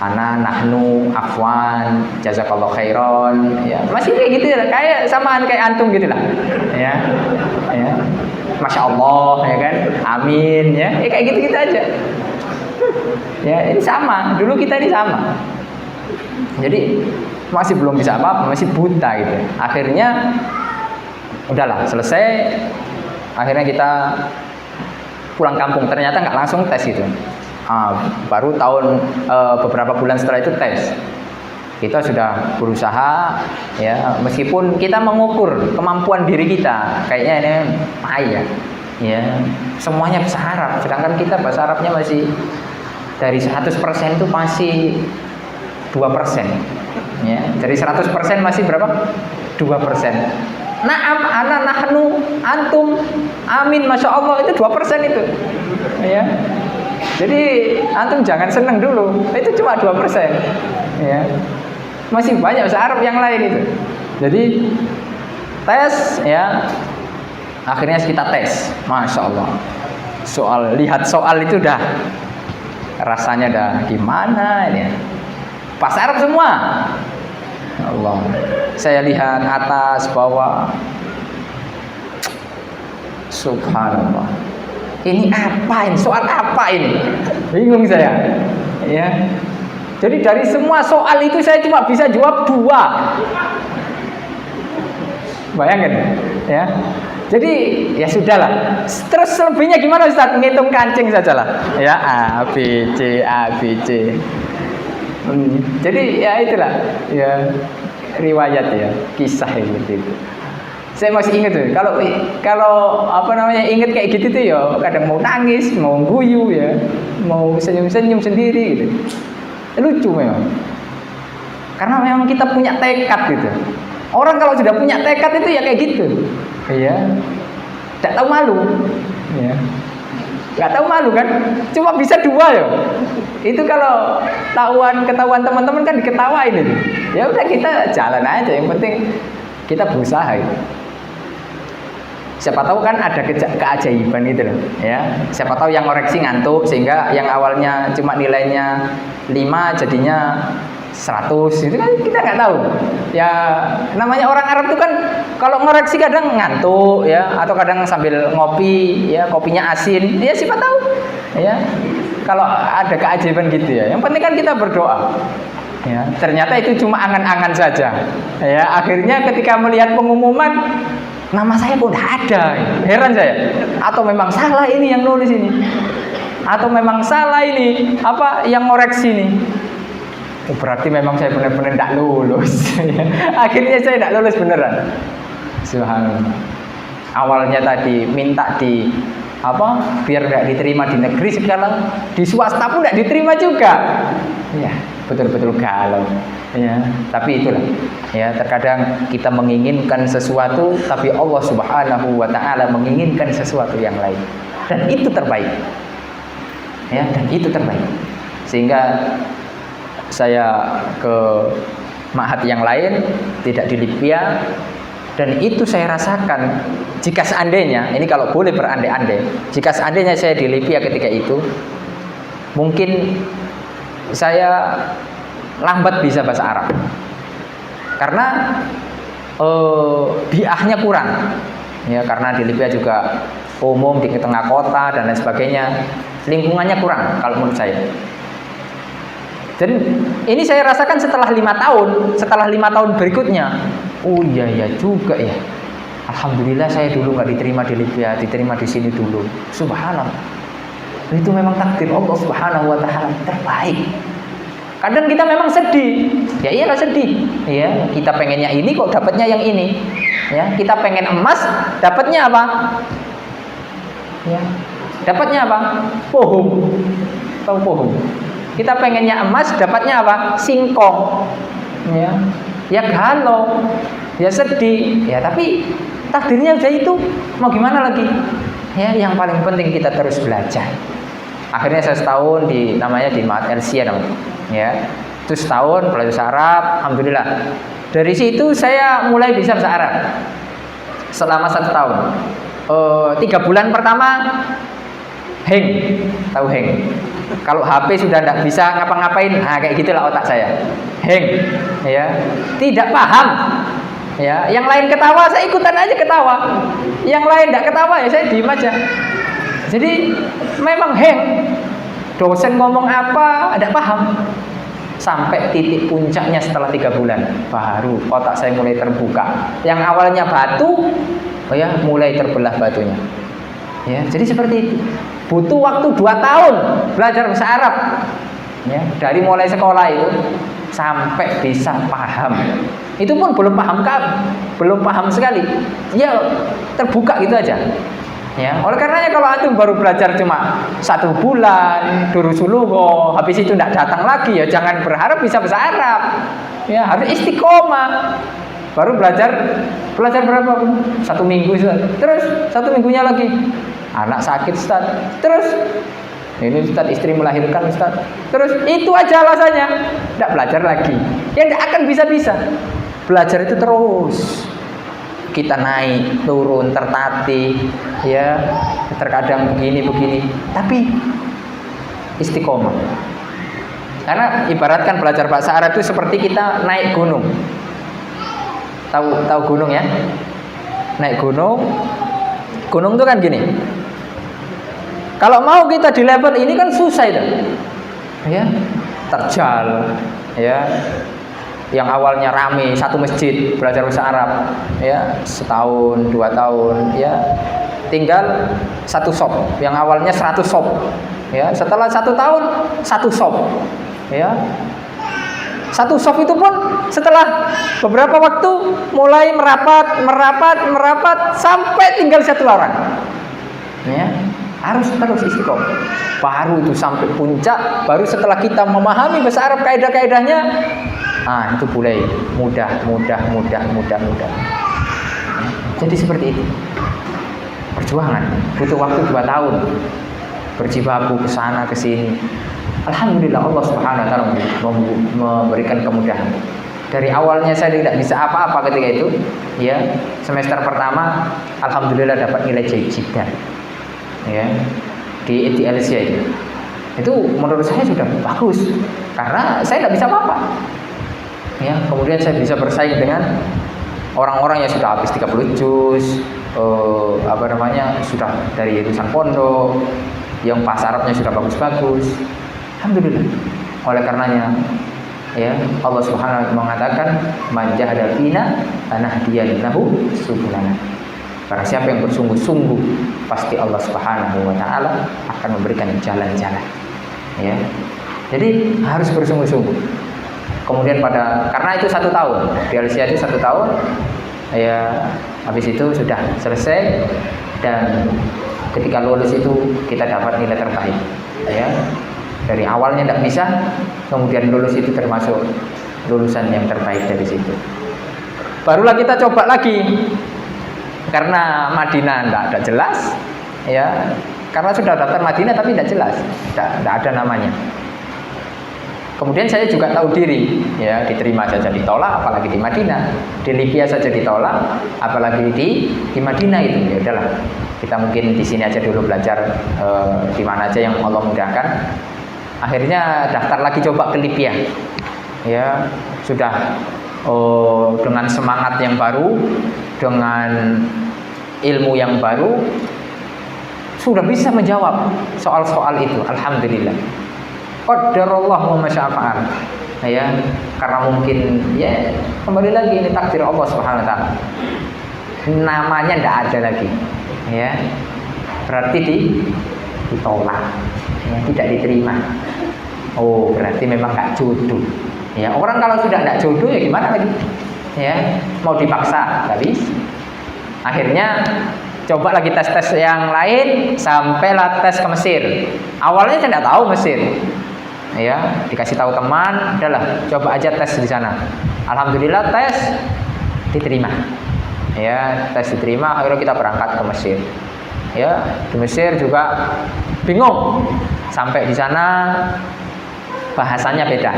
ana, nahnu, afwan, jazakallahu khairan, ya masih kayak gitu ya, kayak samaan kayak antum gitu lah, ya, ya, masya Allah, ya kan, amin, ya kayak gitu gitu aja, ya ini sama, dulu kita ini sama, jadi masih belum bisa apa-apa, masih buta gitu, akhirnya udahlah selesai, akhirnya kita pulang kampung, ternyata nggak langsung tes gitu. Baru beberapa bulan setelah itu tes, kita sudah berusaha, ya meskipun kita mengukur kemampuan diri kita, kayaknya ini payah, ya semuanya bahasa Arab, sedangkan kita bahasa Arabnya masih dari 100% itu masih 2%, ya dari 100% masih berapa? 2%. Naam, ana, nahnu, antum, amin, masya Allah, itu 2% itu, ya. Jadi antum jangan seneng dulu, itu cuma 2%, ya. Masih banyak bahasa Arab yang lain itu. Jadi tes, ya. Akhirnya kita tes, masya Allah. Lihat soal itu dah, rasanya dah gimana ini? Bahasa Arab semua. Allah. Saya lihat atas bawah. Subhanallah. Ini apa ini? Soal apa ini? Bingung saya. Ya. Jadi dari semua soal itu saya cuma bisa jawab 2. Bayangkan, ya. Jadi ya sudahlah. Terus selebihnya gimana Ustaz? Ngitung kancing sajalah. Ya, A, B, C, A, B, C. Jadi ya itulah, ya riwayat ya, kisah seperti itu. Saya masih ingat tuh, kalau apa namanya ingat kayak gitu tuh ya, kadang mau nangis, mau guyu ya, mau senyum-senyum sendiri gitu. Lucu memang. Karena memang kita punya tekad gitu. Orang kalau sudah punya tekad itu ya kayak gitu. Iya. Tidak tahu malu. Ya. Nggak tahu malu kan? Cuma bisa 2 ya. Itu kalau ketahuan teman-teman kan diketawain itu. Ya udah kita jalan aja, yang penting kita berusaha gitu. Siapa tahu kan ada keajaiban gitu loh, ya. Siapa tahu yang koreksi ngantuk sehingga yang awalnya cuma nilainya 5 jadinya 100, itu kan kita nggak tahu. Ya namanya orang Arab itu kan kalau ngoreksi kadang ngantuk ya, atau kadang sambil ngopi ya, kopinya asin. Ya siapa tahu. Ya. Kalau ada keajaiban gitu ya. Yang penting kan kita berdoa. Ya, ternyata itu cuma angan-angan saja. Ya, akhirnya ketika melihat pengumuman nama saya kok tidak ada, heran saya. Atau memang salah ini yang nulis ini, atau memang salah ini apa yang ngoreksi ini. Berarti memang saya benar-benar tidak lulus. Akhirnya saya tidak lulus beneran. Subhanallah. Awalnya tadi minta biar tidak diterima di negeri, sekarang di swasta pun tidak diterima juga. Ya, betul-betul galau. Ya, tapi itulah. Ya, terkadang kita menginginkan sesuatu, tapi Allah Subhanahu wa taala menginginkan sesuatu yang lain. Dan itu terbaik. Ya, dan itu terbaik. Sehingga saya ke ma'had yang lain, tidak di Libya, dan itu saya rasakan. Jika seandainya, ini kalau boleh berandai-andai, jika seandainya saya di Libya ketika itu, mungkin saya lambat bisa bahasa Arab, karena biahnya kurang, ya karena di Libya juga umum di tengah kota dan lain sebagainya, lingkungannya kurang kalau menurut saya. Dan ini saya rasakan setelah 5 tahun, setelah 5 tahun berikutnya, oh iya juga ya. Alhamdulillah saya dulu nggak diterima di Libya, diterima di sini dulu. Subhanallah. Itu memang takdir Allah Subhanahu wa taala terbaik. Kadang kita memang sedih. Ya iyalah sedih. Ya, kita pengennya ini kok dapatnya yang ini. Ya, kita pengen emas, dapatnya apa? Ya. Dapatnya apa? Pohon. Tahu pohon? Kita pengennya emas, dapatnya apa? Singkong. Ya. Ya galau. Ya sedih. Ya tapi takdirnya udah itu. Mau gimana lagi? Ya, yang paling penting kita terus belajar. Akhirnya saya setahun namanya di Ma'had Elsia namanya. Ya. Terus setahun belajar Arab, alhamdulillah. Dari situ saya mulai bisa bahasa Arab. Selama 1 tahun. 3 bulan pertama heng, tahu heng? Kalau HP sudah tidak bisa ngapa-ngapain, nah kayak gitulah otak saya. Hang, ya. Tidak paham. Ya, yang lain ketawa saya ikutan aja ketawa. Yang lain tidak ketawa ya saya diem aja. Jadi memang hang. Dosen ngomong apa, tidak paham. Sampai titik puncaknya setelah 3 bulan baru otak saya mulai terbuka. Yang awalnya batu, oh ya, mulai terbelah batunya. Ya, jadi seperti itu. Butuh waktu 2 tahun belajar bahasa Arab. Ya, dari mulai sekolah itu sampai bisa paham. Itu pun belum paham belum paham sekali. Ya, terbuka gitu aja. Ya, oleh karenanya kalau antum baru belajar cuma 1 bulan, durusulugo, habis itu tidak datang lagi, ya jangan berharap bisa bahasa Arab. Ya, harus istiqomah. Baru belajar berapa? 1 minggu, terus 1 minggunya lagi anak sakit, Ustaz. Terus ini Ustaz, istri melahirkan, Ustaz. Terus itu aja alasannya, tidak belajar lagi. Ya tidak akan bisa-bisa. Belajar itu terus. Kita naik, turun, tertatih, ya, terkadang begini, tapi istiqomah. Karena ibaratkan belajar bahasa Arab itu seperti kita naik gunung. Tahu gunung ya? Naik gunung. Gunung itu kan gini. Kalau mau kita di level ini kan susah itu. Ya, terjal, ya. Yang awalnya rame 1 masjid belajar bahasa Arab, ya, 1 tahun, 2 tahun, ya, tinggal 1 shop. Yang awalnya 100 shop, ya, setelah 1 tahun 1 shop, ya. 1 shop itu pun setelah beberapa waktu mulai merapat sampai tinggal 1 orang, ya. Harus terus istiqomah. Baru itu sampai puncak, baru setelah kita memahami bahasa Arab kaidah-kaidahnya, itu mulai mudah. Jadi seperti itu. Perjuangan butuh waktu 2 tahun. Berjibaku ke sana ke sini. Alhamdulillah Allah Subhanahu wa taala memberikan kemudahan. Dari awalnya saya tidak bisa apa-apa ketika itu, ya, semester pertama alhamdulillah dapat nilai jidan. Ya, di ETLC itu menurut saya sudah bagus karena saya tidak bisa apa-apa. Ya, kemudian saya bisa bersaing dengan orang-orang yang sudah habis 30 juz, sudah dari lulusan pondok, yang bahasa Arabnya sudah bagus-bagus. Alhamdulillah. Oleh karenanya, ya, Allah Subhanahu wa taala mengatakan, "Man jahada fina lanahdiyanahu subulana." Barang siapa yang bersungguh-sungguh, pasti Allah Subhanahu wa taala akan memberikan jalan-jalan. Ya. Jadi harus bersungguh-sungguh. Kemudian karena itu 1 tahun, di Malaysia itu 1 tahun, ya, habis itu sudah selesai dan ketika lulus itu kita dapat nilai terbaik. Ya. Dari awalnya tidak bisa, kemudian lulus itu termasuk lulusan yang terbaik dari situ. Barulah kita coba lagi. Karena Madinah tidak jelas, ya, karena sudah daftar Madinah tapi tidak jelas, tidak ada namanya. Kemudian saya juga tahu diri, ya, diterima saja ditolak, apalagi di Madinah. Di Libya saja ditolak, apalagi di Madinah itu. Ya udahlah, kita mungkin di sini aja dulu belajar, di mana aja yang Allah mudahkan. Akhirnya daftar lagi coba ke Libya, ya, sudah dengan semangat yang baru, dengan ilmu yang baru, sudah bisa menjawab soal-soal itu. Alhamdulillah. Qadarullah wa masya fa'al. Ya, karena mungkin, ya, kembali lagi ini takdir Allah Subhanahu wa taala. Namanya tidak ada lagi. Ya. Berarti ditolak. Ya, tidak diterima. Oh, berarti memang enggak jodoh. Ya, orang kalau sudah tidak jodoh ya gimana lagi? Ya, mau dipaksa nggak bisa. Akhirnya coba lagi tes-tes yang lain, sampailah tes ke Mesir. Awalnya saya tidak tahu Mesir. Ya, dikasih tahu teman, udahlah, coba aja tes di sana. Alhamdulillah tes diterima. Ya, tes diterima, akhirnya kita berangkat ke Mesir. Ya, di Mesir juga bingung. Sampai di sana bahasanya beda.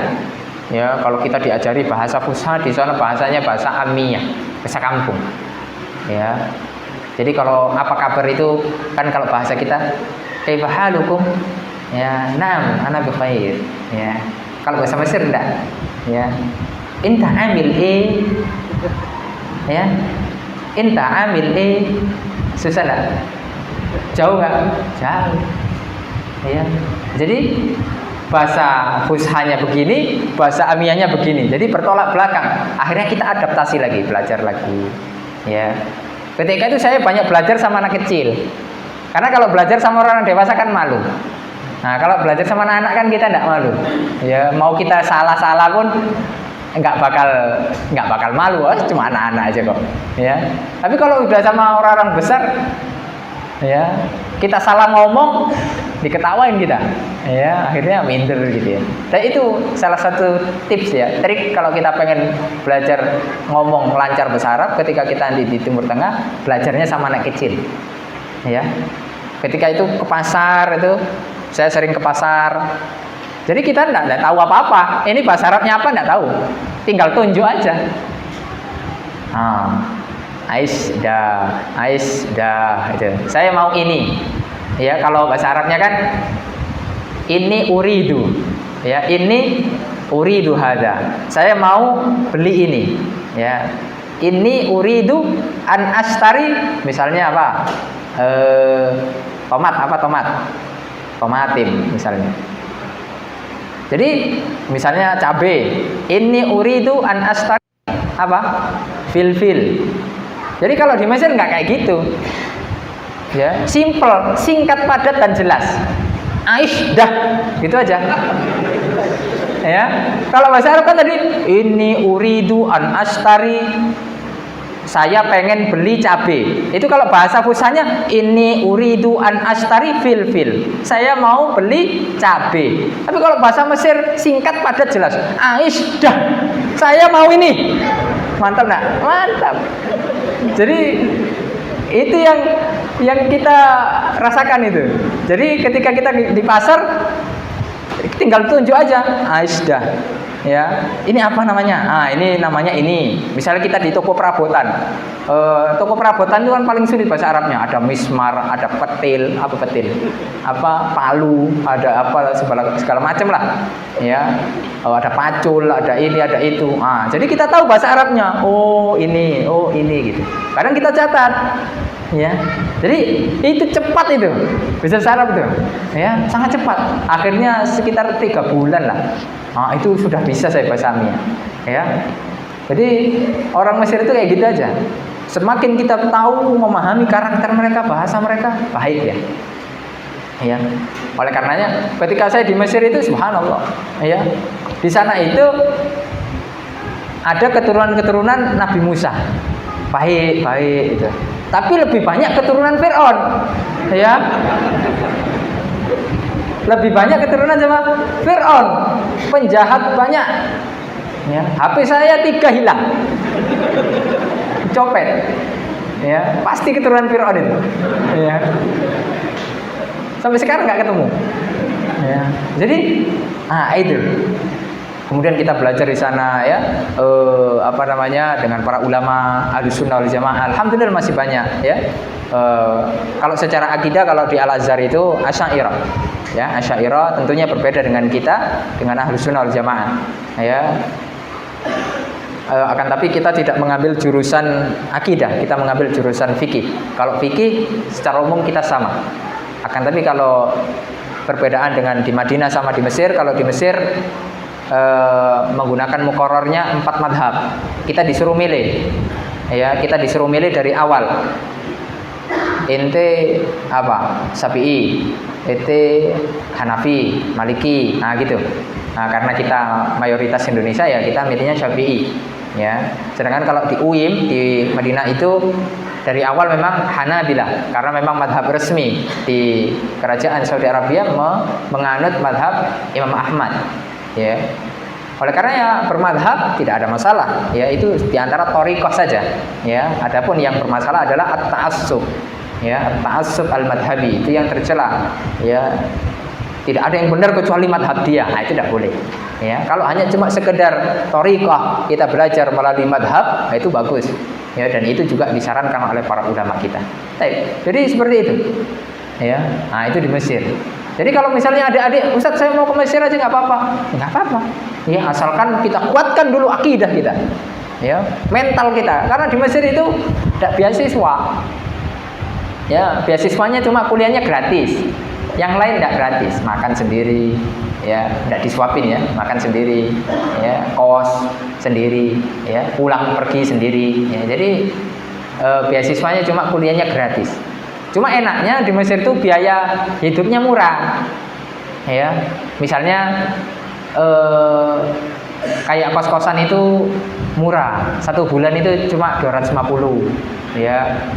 Ya, kalau kita diajari bahasa Fusha, di sana bahasanya bahasa Amiyah, bahasa kampung. Ya. Jadi kalau apa kabar itu kan kalau bahasa kita, kaifa halukum? Ya, naam, ana bi khair. Ya. Kalau bahasa Mesir enggak. Ya. Inta amil ya. Inta amil susah enggak? Jauh enggak? Jauh. Ya. Jadi bahasa fushanya begini, bahasa amiyahnya begini. Jadi bertolak belakang. Akhirnya kita adaptasi lagi, belajar lagi. Ya. Ketika itu saya banyak belajar sama anak kecil. Karena kalau belajar sama orang dewasa kan malu. Nah, kalau belajar sama anak-anak kan kita enggak malu. Ya, mau kita salah-salah pun enggak bakal malu. Oh, cuma anak-anak aja kok. Ya. Tapi kalau udah sama orang-orang besar, ya, kita salah ngomong diketawain kita. Ya, akhirnya minder gitu ya. Dan itu salah satu tips ya, trik kalau kita pengen belajar ngomong lancar bahasa Arab ketika kita di Timur Tengah, belajarnya sama anak kecil. Ya. Ketika itu ke pasar itu, saya sering ke pasar. Jadi kita enggak tahu apa-apa. Ini bahasa Arabnya apa enggak tahu. Tinggal tunjuk aja. Ais dah itu. Saya mau ini. Ya, kalau bahasa Arabnya kan ini uridu. Ya, ini uridu hada. Saya mau beli ini. Ya. Ini uridu an astari, misalnya apa? Tomatim misalnya. Jadi misalnya cabe. Ini uridu an astari apa? Fil. Jadi kalau di Mesir nggak kayak gitu. Ya, simple, singkat, padat dan jelas. Aish dah, gitu aja. Ya, kalau bahasa Arab kan tadi ini uridu an astari, saya pengen beli cabe. Itu kalau bahasa fushanya ini uridu an astari fil. Saya mau beli cabe. Tapi kalau bahasa Mesir singkat, padat, jelas. Aish dah, saya mau ini. Mantap nggak? Mantap. Jadi itu yang kita rasakan itu. Jadi ketika kita di pasar tinggal tunjuk aja, dah. Ya, ini apa namanya? Ini namanya ini. Misalnya kita di toko perabotan. Toko perabotan itu kan paling sulit bahasa Arabnya. Ada mismar, ada petil, apa palu, ada apa segala macam lah. Ya, ada pacul, ada ini, ada itu. Jadi kita tahu bahasa Arabnya. Oh ini gitu. Kadang kita catat. Ya, jadi itu cepat itu bisa Arab itu, ya sangat cepat. Akhirnya sekitar 3 bulan lah, itu sudah bisa saya bahasa Arabnya, ya. Jadi orang Mesir itu kayak gitu aja. Semakin kita tahu memahami karakter mereka, bahasa mereka, baik ya. Ya, oleh karenanya ketika saya di Mesir itu, subhanallah, ya di sana itu ada keturunan Nabi Musa, baik itu. Tapi lebih banyak keturunan Fir'aun, ya. Lebih banyak keturunan sama Fir'aun, penjahat banyak. Ya, HP saya 3 hilang, copet. Ya, pasti keturunan Fir'aun itu. Ya. Sampai sekarang nggak ketemu. Ya. Jadi, itu. Kemudian kita belajar di sana ya, dengan para ulama Ahlussunnah wal Jamaah. Alhamdulillah masih banyak ya. Kalau secara akidah kalau di Al-Azhar itu Asy'ariyah. Ya, Asy'ariyah tentunya berbeda dengan kita, dengan Ahlussunnah wal Jamaah. Ya. Akan tapi kita tidak mengambil jurusan akidah, kita mengambil jurusan fikih. Kalau fikih secara umum kita sama. Akan tapi kalau perbedaan dengan di Madinah sama di Mesir, kalau di Mesir menggunakan muqarrarnya 4 madhab. Kita disuruh milih. Ya, kita disuruh milih dari awal. Ente apa? Syafi'i, ente Hanafi, Maliki. Gitu. Karena kita mayoritas Indonesia ya kita milihnya Syafi'i. Ya. Sedangkan kalau di UIM di Madinah itu dari awal memang Hanabilah karena memang madhab resmi di kerajaan Saudi Arabia menganut madhab Imam Ahmad. Ya, oleh karena ya bermadhab tidak ada masalah. Ya, itu diantara thariqah saja. Ya, adapun yang bermasalah adalah at-ta'assub. Ya, at-ta'assub al-madhabi itu yang tercela. Ya, tidak ada yang benar kecuali madhab dia. Itu tidak boleh. Ya, kalau hanya cuma sekedar thariqah kita belajar melalui madhab, itu bagus. Ya, dan itu juga disarankan oleh para ulama kita. Jadi seperti itu. Ya, itu di Mesir. Jadi kalau misalnya adik-adik, Ustaz saya mau ke Mesir aja nggak apa-apa, nggak apa-apa. Ya asalkan kita kuatkan dulu akidah kita, ya mental kita. Karena di Mesir itu tidak beasiswa, ya beasiswanya cuma kuliahnya gratis, yang lain tidak gratis, makan sendiri, ya tidak disuapin ya, makan sendiri, ya kos sendiri, ya pulang pergi sendiri. Ya, jadi beasiswanya cuma kuliahnya gratis. Cuma enaknya di Mesir itu biaya hidupnya murah, ya. Misalnya kayak kos-kosan itu murah, 1 bulan itu cuma 250, ya.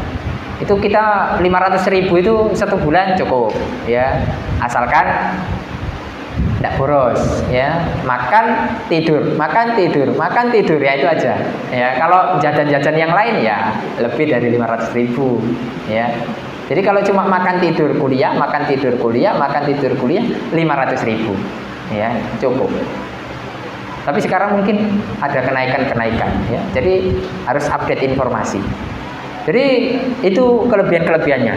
Itu kita 500.000 itu 1 bulan cukup, ya. Asalkan tidak boros, ya. Makan tidur, makan tidur, makan tidur, ya itu aja. Ya, kalau jajan-jajan yang lain ya lebih dari 500.000, ya. Jadi kalau cuma makan tidur kuliah, makan tidur kuliah, makan tidur kuliah 500.000, ya cukup. Tapi sekarang mungkin ada kenaikan, ya. Jadi harus update informasi. Jadi itu kelebihan-kelebihannya.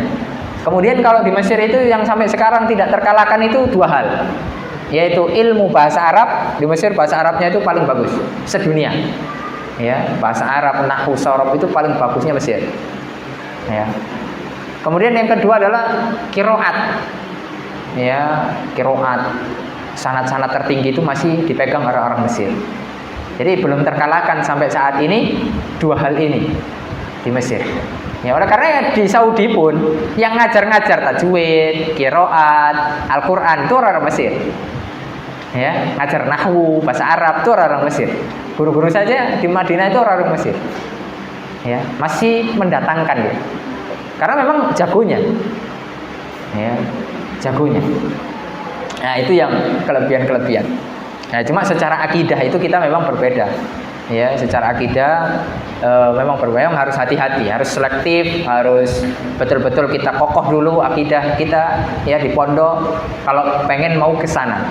Kemudian kalau di Mesir itu yang sampai sekarang tidak terkalahkan itu 2 hal, yaitu ilmu bahasa Arab. Di Mesir bahasa Arabnya itu paling bagus sedunia, ya bahasa Arab, nahwu, sorof itu paling bagusnya Mesir, ya. Kemudian yang kedua adalah kiroat, ya kiroat, sanad-sanad tertinggi itu masih dipegang orang-orang Mesir. Jadi belum terkalahkan sampai saat ini 2 hal ini di Mesir. Ya oleh karena di Saudi pun yang ngajar-ngajar tajwid, kiroat, Al-Quran itu orang Mesir. Ya, ngajar nahwu, bahasa Arab itu orang Mesir. Guru-guru saja di Madinah itu orang Mesir. Ya, masih mendatangkan ya. Karena memang jagonya, ya jagonya. Nah itu yang kelebihan-kelebihan. Nah cuma secara akidah itu kita memang berbeda, ya secara akidah memang berbeda. Harus hati-hati, harus selektif, harus betul-betul kita kokoh dulu akidah kita, ya di pondok. Kalau pengen mau ke sana,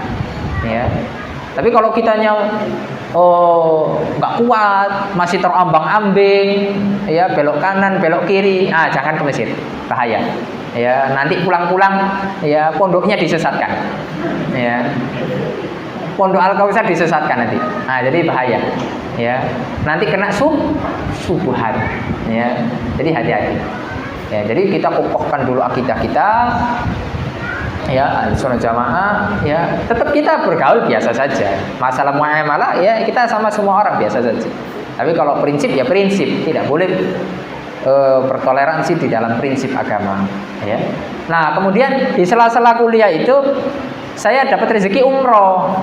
ya. Tapi kalau kitanya nggak kuat, masih terombang-ambing, ya belok kanan, belok kiri, jangan ke Mesir, bahaya. Ya nanti pulang-pulang, ya pondoknya disesatkan, ya pondok Al-Kautsar disesatkan nanti. Nah jadi bahaya, ya nanti kena subuhat, ya jadi hati-hati. Ya jadi kita kokohkan dulu akidah kita. Ya, Ahlussunnah Jamaah, ya tetap kita bergaul biasa saja. Masalah muamalah ya kita sama semua orang biasa saja. Tapi kalau prinsip ya prinsip, tidak boleh bertoleransi di dalam prinsip agama, ya. Nah, kemudian di sela-sela kuliah itu saya dapat rezeki umroh.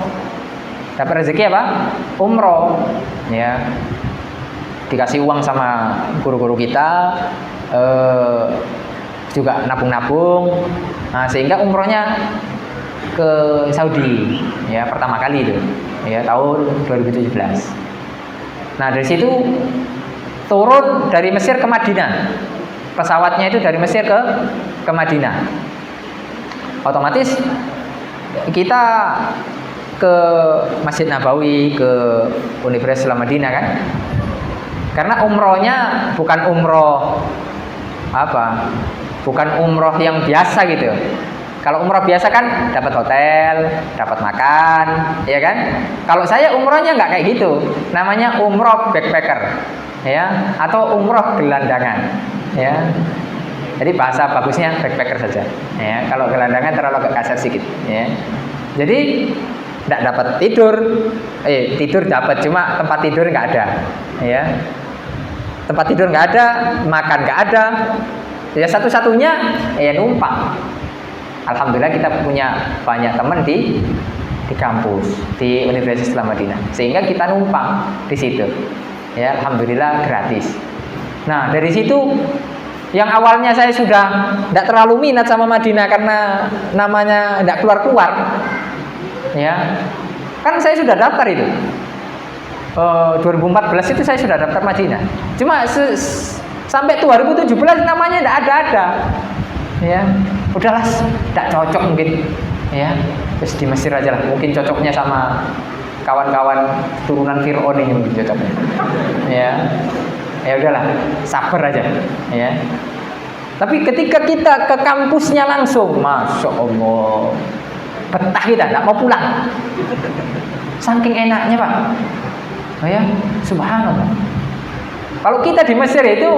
Dapat rezeki apa? Umroh, ya. Dikasih uang sama guru-guru kita, juga nabung-nabung. Nah, sehingga umrohnya ke Saudi, ya pertama kali itu, ya tahun 2017. Nah dari situ turun dari Mesir ke Madinah, pesawatnya itu dari Mesir ke Madinah. Otomatis kita ke Masjid Nabawi, ke Universitas Islam Madinah kan? Karena umrohnya bukan umroh apa? Bukan umroh yang biasa gitu. Kalau umroh biasa kan dapat hotel, dapat makan, ya kan? Kalau saya umrohnya nggak kayak gitu. Namanya umroh backpacker, ya, atau umroh gelandangan, ya. Jadi bahasa bagusnya backpacker saja, ya. Kalau gelandangan terlalu agak kasar sedikit, ya. Jadi nggak dapat tidur, tidur dapat, cuma tempat tidur nggak ada, ya. Tempat tidur nggak ada, makan nggak ada. Ya satu-satunya numpang. Alhamdulillah kita punya banyak teman di kampus di Universitas Islam Madinah, sehingga kita numpang di situ. Ya alhamdulillah gratis. Nah dari situ yang awalnya saya sudah tidak terlalu minat sama Madinah karena namanya tidak keluar-keluar. Ya kan saya sudah daftar itu 2014 itu saya sudah daftar Madinah. Cuma sampai 2017 namanya tidak ada, ya udahlah tidak cocok mungkin, ya terus di Mesir aja lah, mungkin cocoknya sama kawan-kawan turunan Fir'aun ini mungkin cocoknya, ya udahlah sabar aja, ya Tapi ketika kita ke kampusnya langsung, Masya Allah, betah kita, tidak mau pulang. Saking enaknya Pak. Oh ya, subhanallah. Kalau kita di Mesir itu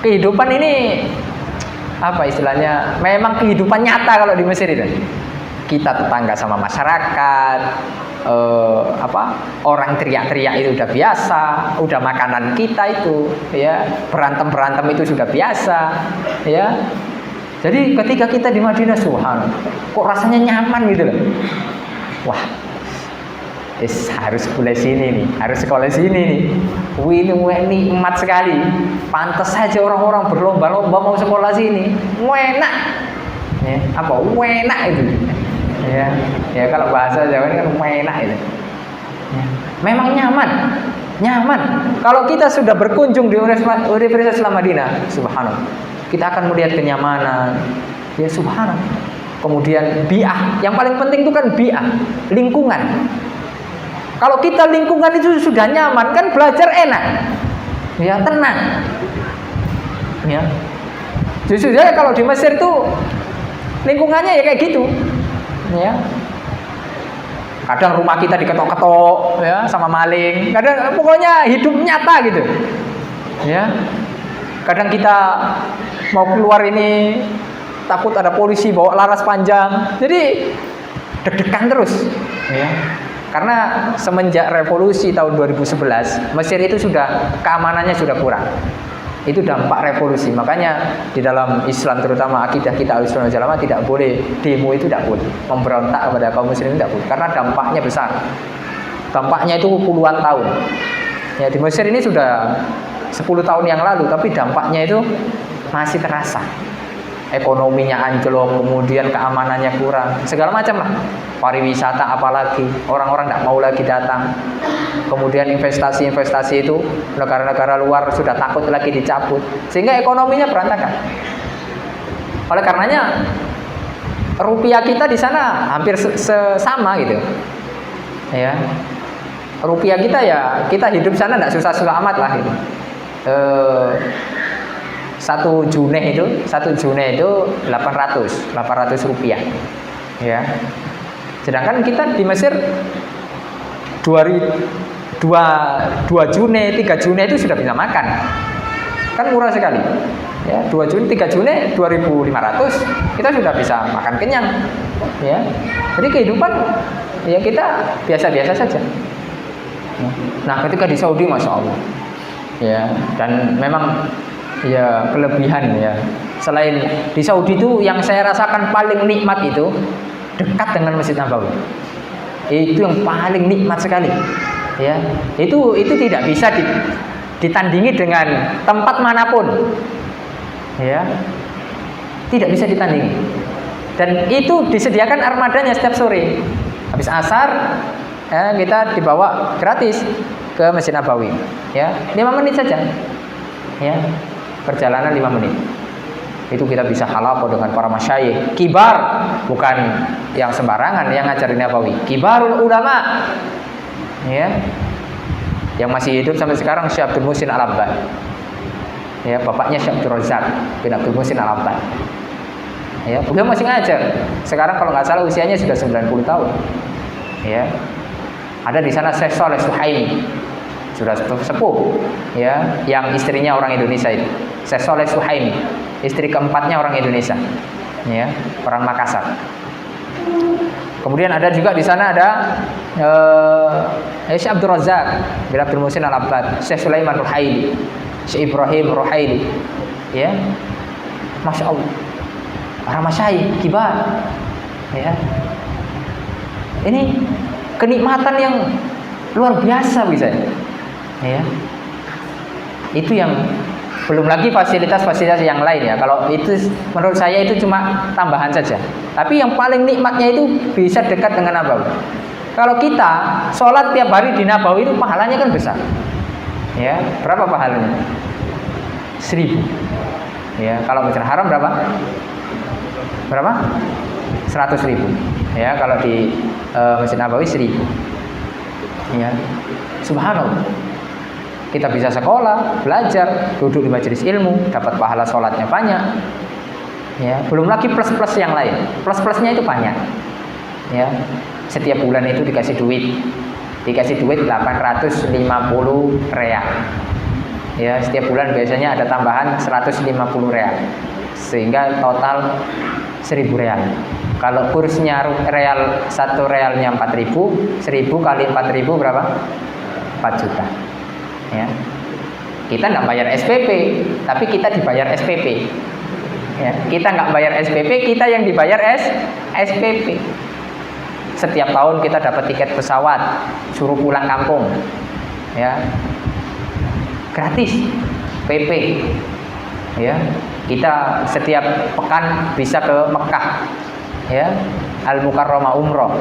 kehidupan ini apa istilahnya? Memang kehidupan nyata kalau di Mesir itu. Kita tetangga sama masyarakat, orang teriak-teriak itu udah biasa, udah makanan kita itu, ya berantem itu sudah biasa, ya. Jadi ketika kita di Madinah, subhanallah, kok rasanya nyaman gitu loh. Wah, harus sekolah sini nih, harus sekolah sini nih. Wih, ini nikmat sekali. Pantas saja orang-orang berlomba-lomba mau sekolah sini. Enak, ya, enak itu. Ya kalau bahasa Jawa ini kan enak itu. Ya. Memang nyaman. Kalau kita sudah berkunjung di Universitas Islam Madinah, subhanallah, kita akan melihat kenyamanan, ya subhanallah. Kemudian bi'ah, yang paling penting itu kan bi'ah, lingkungan. Kalau kita lingkungan itu sudah nyaman, kan belajar enak, ya tenang. Ya, justru ya kalau di Mesir itu lingkungannya ya kayak gitu. Ya, kadang rumah kita diketok-ketok ya sama maling, kadang pokoknya hidup nyata gitu ya. Kadang kita mau keluar ini takut ada polisi bawa laras panjang, jadi deg-degan terus ya. Karena semenjak revolusi tahun 2011 Mesir itu sudah keamanannya sudah kurang. Itu dampak revolusi. Makanya di dalam Islam terutama akidah kita Ahlussunnah wal Jamaah tidak boleh demo, itu tidak boleh. Memberontak kepada kaum muslimin tidak boleh karena dampaknya besar. Dampaknya itu puluhan tahun. Ya di Mesir ini sudah 10 tahun yang lalu tapi dampaknya itu masih terasa. Ekonominya anjlok, kemudian keamanannya kurang, segala macam lah. Pariwisata apalagi, orang-orang tidak mau lagi datang. Kemudian investasi itu negara-negara luar sudah takut lagi dicabut, sehingga ekonominya berantakan. Oleh karenanya rupiah kita di sana hampir sama gitu. Ya. Rupiah kita ya, kita hidup sana tidak susah-susah amat lah gitu. 1 juneh itu 800 rupiah ya. Sedangkan kita di Mesir 2 juneh 3 juneh itu sudah bisa makan, kan murah sekali ya. 2 juneh 3 juneh 2.500 kita sudah bisa makan kenyang ya. Jadi kehidupan ya kita biasa-biasa saja. Nah ketika di Saudi Masya Allah ya, dan memang ya kelebihan ya. Selain di Saudi itu yang saya rasakan paling nikmat itu dekat dengan Masjid Nabawi. Itu yang paling nikmat sekali. Ya, itu tidak bisa ditandingi dengan tempat manapun. Ya. Tidak bisa ditandingi. Dan itu disediakan armadanya setiap sore. Habis asar ya, kita dibawa gratis ke Masjid Nabawi. Ya, 5 menit saja. Ya. Perjalanan 5 menit. Itu kita bisa halaqah dengan para masyayikh kibar, bukan yang sembarangan yang ngajarin Nabawi. Kibarul ulama. Ya. Yang masih hidup sampai sekarang Syekh Abdul Muhsin Al-Abbad. Ya, bapaknya Syekh Abdul Razak bin Abdul Muhsin Al-Abbad. Ya, beliau masih ngajar. Sekarang kalau nggak salah usianya sudah 90 tahun. Ya. Ada di sana Syekh Saleh Suhaimi. Sudah sepuh ya, yang istrinya orang Indonesia itu. Syekh Saleh Suhaimi, istri keempatnya orang Indonesia. Ya, orang Makassar. Kemudian ada juga di sana ada Syekh Abdul Razak bin Abdul Muhsin Al-Abbad, Syekh Sulaiman Ruhaili, Syekh Ibrahim Ruhaili. Ya. Masya Allah. Para masyayikh kibar. Ya. Ini kenikmatan yang luar biasa bisa. Ya. Itu yang belum lagi fasilitas-fasilitas yang lain ya. Kalau itu menurut saya itu cuma tambahan saja. Tapi yang paling nikmatnya itu bisa dekat dengan Nabawi. Kalau kita sholat tiap hari di Nabawi itu pahalanya kan besar. Ya, berapa pahalanya? 1000. Ya, kalau Masjidil Haram berapa? Berapa? 100.000. Ya, kalau di Masjid Nabawi 1000. Ya. Subhanallah. kita bisa sekolah, belajar, duduk di majelis ilmu, dapat pahala sholatnya banyak. Ya, belum lagi plus-plus yang lain. Plus-plusnya itu banyak. Ya, setiap bulan itu dikasih duit 850 real. Ya, setiap bulan biasanya ada tambahan 150 real. Sehingga total 1000 real. Kalau kursnya real, 1 realnya 4.000, 1000 kali 4.000 berapa? 4 juta. Ya. Kita nggak bayar SPP, tapi kita dibayar SPP. Ya. Kita nggak bayar SPP, kita yang dibayar SPP. Setiap tahun kita dapat tiket pesawat, suruh pulang kampung. Ya. Gratis. PP. Ya. Kita setiap pekan bisa ke Mekah. Ya, Al-Mukarramah umroh.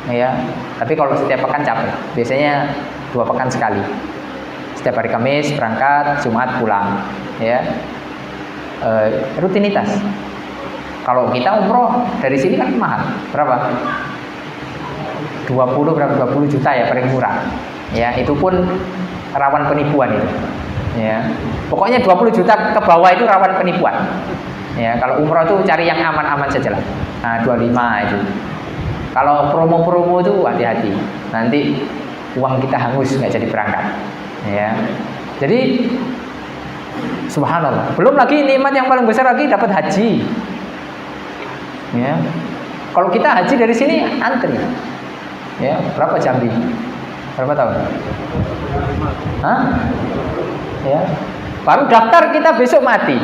Ya, tapi kalau setiap pekan capek. Biasanya 2 pekan sekali. Setiap hari Kamis berangkat, Jumat pulang. Ya, rutinitas. Kalau kita umroh dari sini kan mahal. Berapa? 20 juta ya paling murah. Ya, itu pun rawan penipuan itu. Ya, pokoknya 20 juta ke bawah itu rawan penipuan. Ya, kalau umroh itu cari yang aman-aman saja lah. Nah, 25 itu. Kalau promo-promo itu hati-hati. Nanti uang kita hangus nggak jadi berangkat. Ya. Jadi subhanallah. Belum lagi nikmat yang paling besar lagi dapat haji. Ya. Kalau kita haji dari sini antri. Ya, berapa Jambi? Berapa tahun? Hah? Ya. Baru daftar kita besok mati.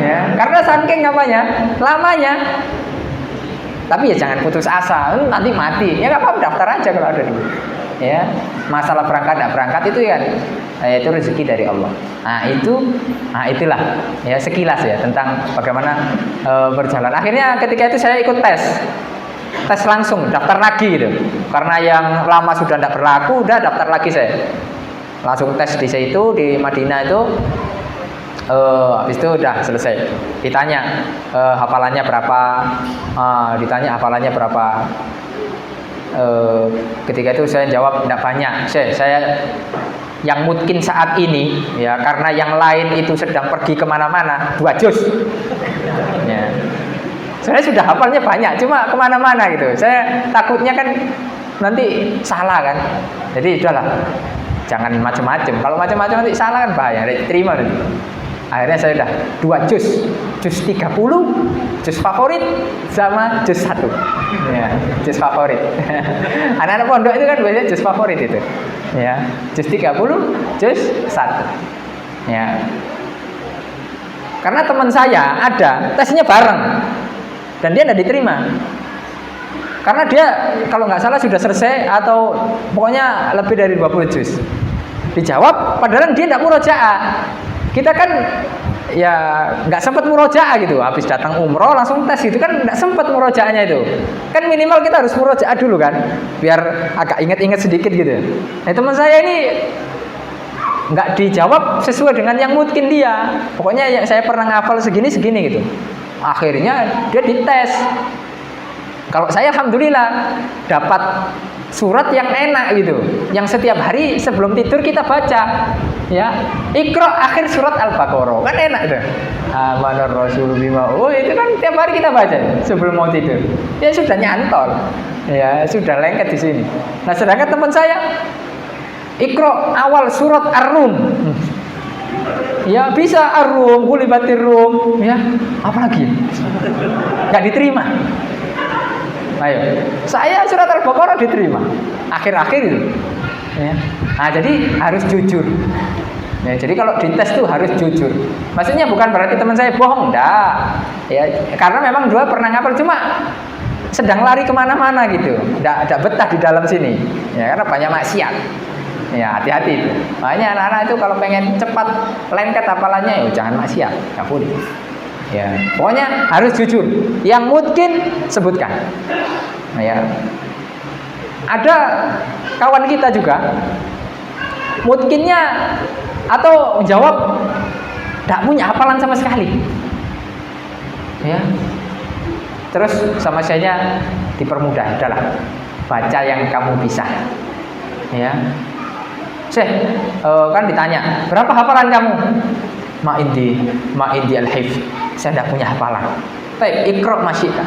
Ya, karena saking apanya? Lamanya. Tapi ya jangan putus asa, nanti mati. Ya nggak apa-apa, daftar aja kalau ada duit. Ya, masalah berangkat nggak berangkat itu ya, itu rezeki dari Allah. Itulah ya sekilas ya tentang bagaimana berjalan. Akhirnya ketika itu saya ikut tes langsung, daftar lagi gitu. Karena yang lama sudah tidak berlaku, udah daftar lagi saya. Langsung tes di situ di Madinah itu. Habis itu udah selesai. Ditanya hafalannya berapa? Ditanya hafalannya berapa? Ketika itu saya jawab tidak banyak. Saya yang mungkin saat ini ya karena yang lain itu sedang pergi kemana-mana 2 juz. Ya. Saya sudah hafalnya banyak, cuma kemana-mana gitu. Saya takutnya kan nanti salah kan. Jadi udahlah. Jangan macam-macam. Kalau macam-macam nanti salah kan bahaya. Terima nanti. Akhirnya saya udah 2 juz 30, juz favorit sama juz 1. Ya, juz favorit. Anak-anak pondok itu kan biasanya juz favorit itu. Ya, juz 30, juz 1. Ya. Karena teman saya ada tesnya bareng dan dia tidak diterima. Karena dia kalau nggak salah sudah selesai atau pokoknya lebih dari 20 juz. Dijawab padahal dia tidak murojaah. Kita kan ya nggak sempat murojaah gitu. Habis datang umroh langsung tes gitu kan nggak sempat murojaahnya itu. Kan minimal kita harus murojaah dulu kan, biar agak ingat-ingat sedikit gitu. Nah teman saya ini nggak dijawab sesuai dengan yang mungkin dia. Pokoknya yang saya pernah ngafal segini gitu. Akhirnya dia dites. Kalau saya alhamdulillah dapat surat yang enak gitu, yang setiap hari sebelum tidur kita baca. Ya, Iqra akhir surat Al-Baqarah. Kan enak tuh. Amanar Rasul bima. Oh, itu kan tiap hari kita baca sebelum mau tidur. Ya sudah nyantol. Ya, sudah lengket di sini. Nah, sedangkan teman saya Iqra awal surat Ar-Rum. Ya bisa Ar-Rum, Ghulibatir Rum. Ya, apalagi? Enggak diterima. Ayo, saya surat Al-Baqarah diterima. Akhir-akhir itu. Ya. Nah, jadi harus jujur. Ya, jadi kalau dites tuh harus jujur. Maksudnya bukan berarti teman saya bohong, enggak. Ya, karena memang dua pernah ngapal cuma sedang lari kemana-mana gitu. Enggak betah di dalam sini. Ya, karena banyak maksiat. Ya, hati-hati itu. Makanya anak-anak itu kalau pengen cepat lengket hafalannya, ya jangan maksiat, enggak boleh. Ya, pokoknya harus jujur. Yang mungkin sebutkan. Nah, ya. Ada kawan kita juga mungkinnya atau jawab tidak punya hafalan sama sekali. Ya. Terus sama saya dipermudah, udahlah baca yang kamu bisa. Ya. Syekh, kan ditanya, berapa hafalan kamu? Ma indi al-hifz. Saya tidak punya hafalan. Baik, ikra masyita.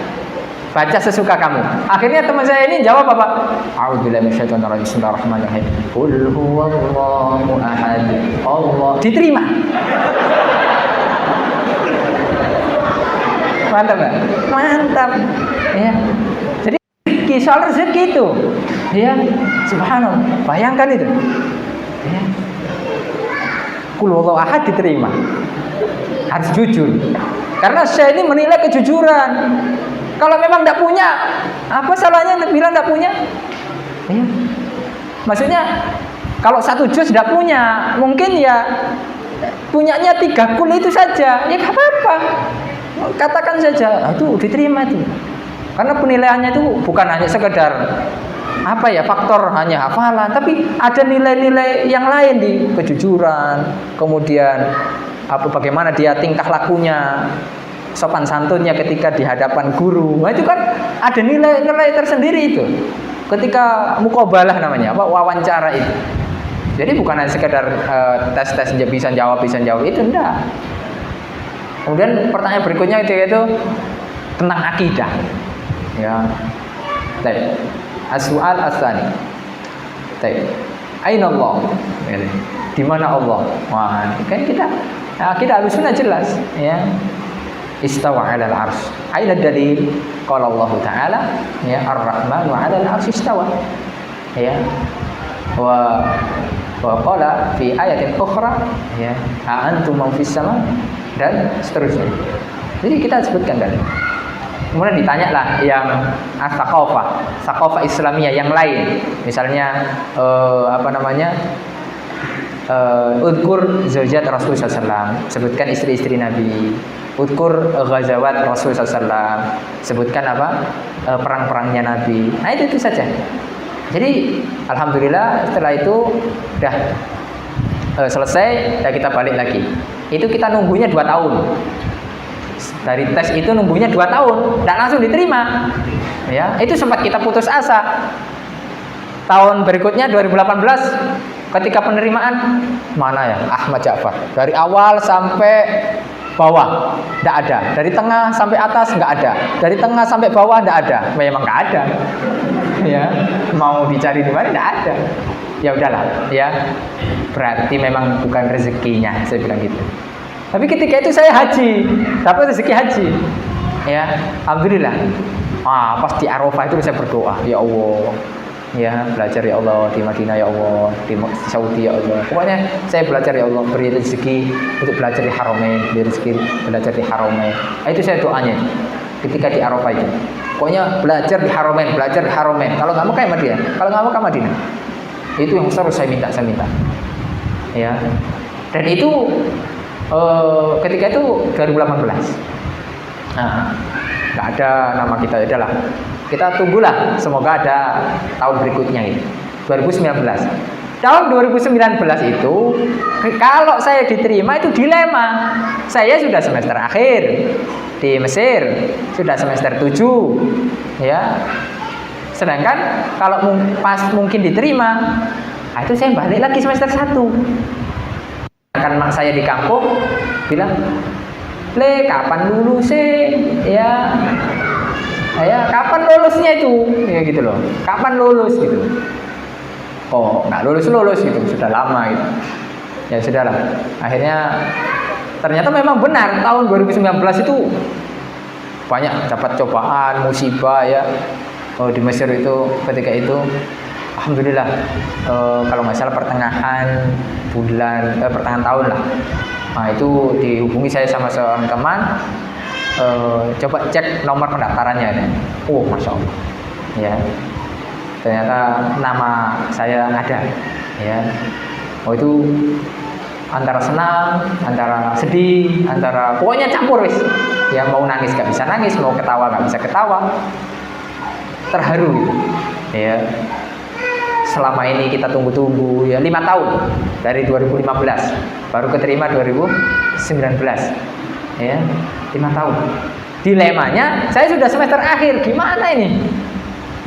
Baca sesuka kamu. Akhirnya teman saya ini jawab apa? A'udzubillahi minasyaitonir rajim. Bismillahirrahmanirrahim. Qul huwallahu ahad. Allah. Diterima. Mantap enggak? Mantap. Ya. Jadi soal rezeki itu. Ya, subhanallah. Bayangkan itu. Ya. Qul huwallahu ahad diterima. Harus jujur. Karena saya ini menilai kejujuran. Kalau memang tidak punya, apa salahnya bilang tidak punya? Ya. Maksudnya, kalau 1 juz tidak punya, mungkin ya punyanya 3 kul itu saja, ya nggak apa-apa. Katakan saja, itu diterima itu. Karena penilaiannya itu bukan hanya sekedar apa ya faktor hanya hafalan, tapi ada nilai-nilai yang lain di kejujuran, kemudian bagaimana dia tingkah lakunya, sopan santunnya ketika di hadapan guru. Nah, itu kan ada nilai-nilai tersendiri itu. Ketika muqabalah namanya, wawancara itu. Jadi bukan hanya sekedar tes-tes bisa jawab itu enggak. Kemudian pertanyaan berikutnya itu yaitu tentang akidah. Ya. Baik. As-su'al as-tsani. Baik. Aina Allah? Di mana Allah? Wah, kan kita Ahlussunnah jelas, ya. Istawa 'alal 'arsy. Aina dalil? Qala Allah Ta'ala, ya, Ar-Rahmanu 'alal 'arsy istawa. Ya. Wa qala fi ayatin ukhra, ya, a antum man fis sama, dan seterusnya. Jadi kita sebutkan tadi. Kemudian ditanyalah yang saqafah Islamiyah yang lain. Misalnya udkur zaujat Rasul sallallahu, sebutkan istri-istri Nabi. Udkur ghazawat Rasul sallallahu, sebutkan perang-perangnya Nabi. Nah, itu saja. Jadi alhamdulillah setelah itu sudah selesai dan kita balik lagi. Itu kita nunggunya 2 tahun. Dari tes itu nunggunya 2 tahun, tidak langsung diterima. Ya, itu sempat kita putus asa. Tahun berikutnya 2018 ketika penerimaan, mana ya Ahmad Ja'far, dari awal sampai bawah tidak ada, dari tengah sampai atas nggak ada, dari tengah sampai bawah tidak ada. Memang nggak ada. Ya, mau dicari di mana tidak ada. Ya udahlah, ya berarti memang bukan rezekinya, saya bilang gitu. Tapi ketika itu saya haji, dapat rezeki haji. Ya, alhamdulillah. Pas di Arafah itu saya berdoa, ya Allah, ya belajar ya Allah di Madinah, ya Allah di Saudi, ya Allah. Pokoknya saya belajar ya Allah, beri rezeki untuk belajar di Haramain, beri rezeki belajar di Haramain. Itu saya doanya ketika di Arafah itu. Pokoknya belajar di Haramain, belajar di Haramain. Kalau nggak mau kayak Madinah, kalau nggak mau ke Madinah. Itu yang selalu saya minta. Ya, dan itu ketika itu 2018. Nah, nggak ada nama kita, ya udahlah. Kita tunggulah, semoga ada tahun berikutnya ini. 2019. Tahun 2019 itu kalau saya diterima itu dilema. Saya sudah semester akhir di Mesir, sudah semester 7. Ya. Sedangkan kalau pas mungkin diterima, itu saya balik lagi semester 1. Kan mak saya di kampung bilang, "Le, kapan lulus sih?" Ya, kapan lulusnya itu? Ya gitu loh. Kapan lulus gitu. Oh, nggak lulus gitu, sudah lama gitu. Ya sudahlah. Akhirnya ternyata memang benar tahun 2019 itu banyak dapat cobaan, musibah ya. Di Mesir itu ketika itu alhamdulillah kalau nggak salah pertengahan tahun lah. Nah, itu dihubungi saya sama seorang teman, coba cek nomor pendaftarannya. Masya Allah, ya ternyata nama saya ada. Ya, itu antara senang, antara sedih, pokoknya campur wis. Ya, mau nangis nggak bisa nangis, mau ketawa nggak bisa ketawa, terharu gitu. Ya. Selama ini kita tunggu-tunggu ya 5 tahun dari 2015 baru keterima 2019, ya 5 tahun. Dilemanya saya sudah semester akhir, gimana ini?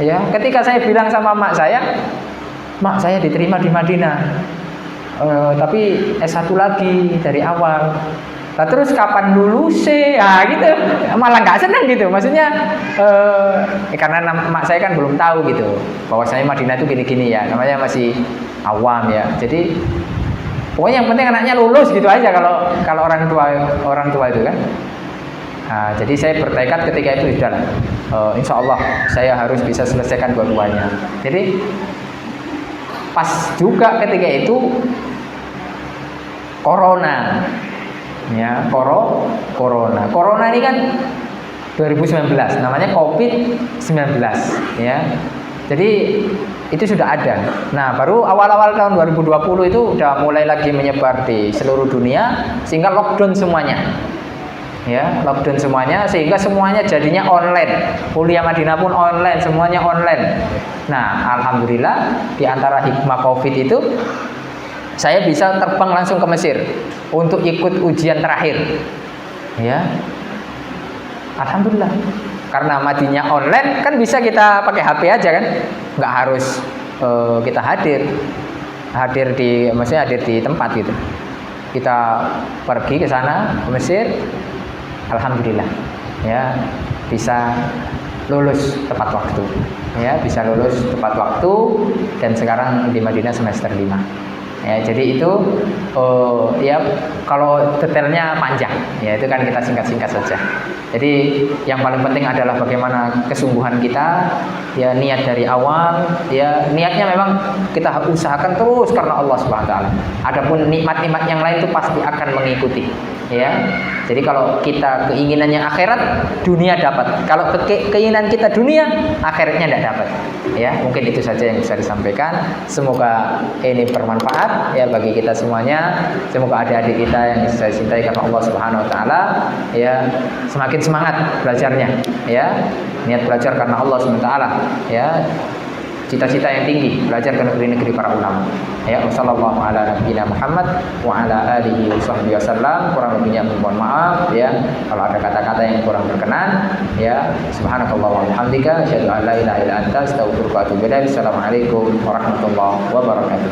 Ya, ketika saya bilang sama mak saya diterima di Madinah, tapi S1 lagi dari awal. Nah, terus kapan lulus sih? Ah gitu, malah nggak senang gitu. Maksudnya karena mak saya kan belum tahu gitu bahwa saya Madinah itu gini-gini ya, namanya masih awam ya. Jadi pokoknya yang penting anaknya lulus gitu aja kalau orang tua itu kan. Nah, jadi saya bertekad ketika itu sudah, insya Allah saya harus bisa selesaikan dua-duanya. Jadi pas juga ketika itu corona. Ya, corona. Corona ini kan 2019, namanya COVID-19 ya. Jadi itu sudah ada. Nah, baru awal-awal tahun 2020 itu udah mulai lagi menyebar di seluruh dunia sehingga lockdown semuanya. Ya, lockdown semuanya sehingga semuanya jadinya online. Kuliah Madinah pun online, semuanya online. Nah, alhamdulillah di antara hikmah Covid itu saya bisa terbang langsung ke Mesir untuk ikut ujian terakhir. Ya. Alhamdulillah. Karena Madinah online kan bisa kita pakai HP aja kan? Nggak harus kita maksudnya hadir di tempat gitu. Kita pergi ke sana ke Mesir. Alhamdulillah. Ya, bisa lulus tepat waktu. Ya, bisa lulus tepat waktu dan sekarang di Madinah semester 5. Ya, jadi itu ya kalau detailnya panjang, ya itu kan kita singkat-singkat saja. Jadi yang paling penting adalah bagaimana kesungguhan kita, ya niat dari awal, ya niatnya memang kita usahakan terus karena Allah Subhanahu wa taala. Adapun nikmat-nikmat yang lain itu pasti akan mengikuti, ya. Jadi kalau kita keinginannya akhirat, dunia dapat. Kalau keinginan kita dunia, akhiratnya tidak dapat. Ya, mungkin itu saja yang bisa disampaikan. Semoga ini bermanfaat ya bagi kita semuanya. Semoga adik-adik kita yang saya cintai karena Allah Subhanahu wa taala ya semakin semangat belajarnya ya. Niat belajar karena Allah Subhanahu wa taala ya. Cita-cita yang tinggi, belajar ke negeri-negeri para ulama. Ya, sallallahu ala nabiyina Muhammad wa ala alihi washabbihi wasallam. Kurang lebihnya mohon maaf ya kalau ada kata-kata yang kurang berkenan ya. Subhanakallah wa bihamdika asyhadu an la ilaha illa anta astaghfiruka wa atubu ilaik. Assalamualaikum warahmatullahi wabarakatuh.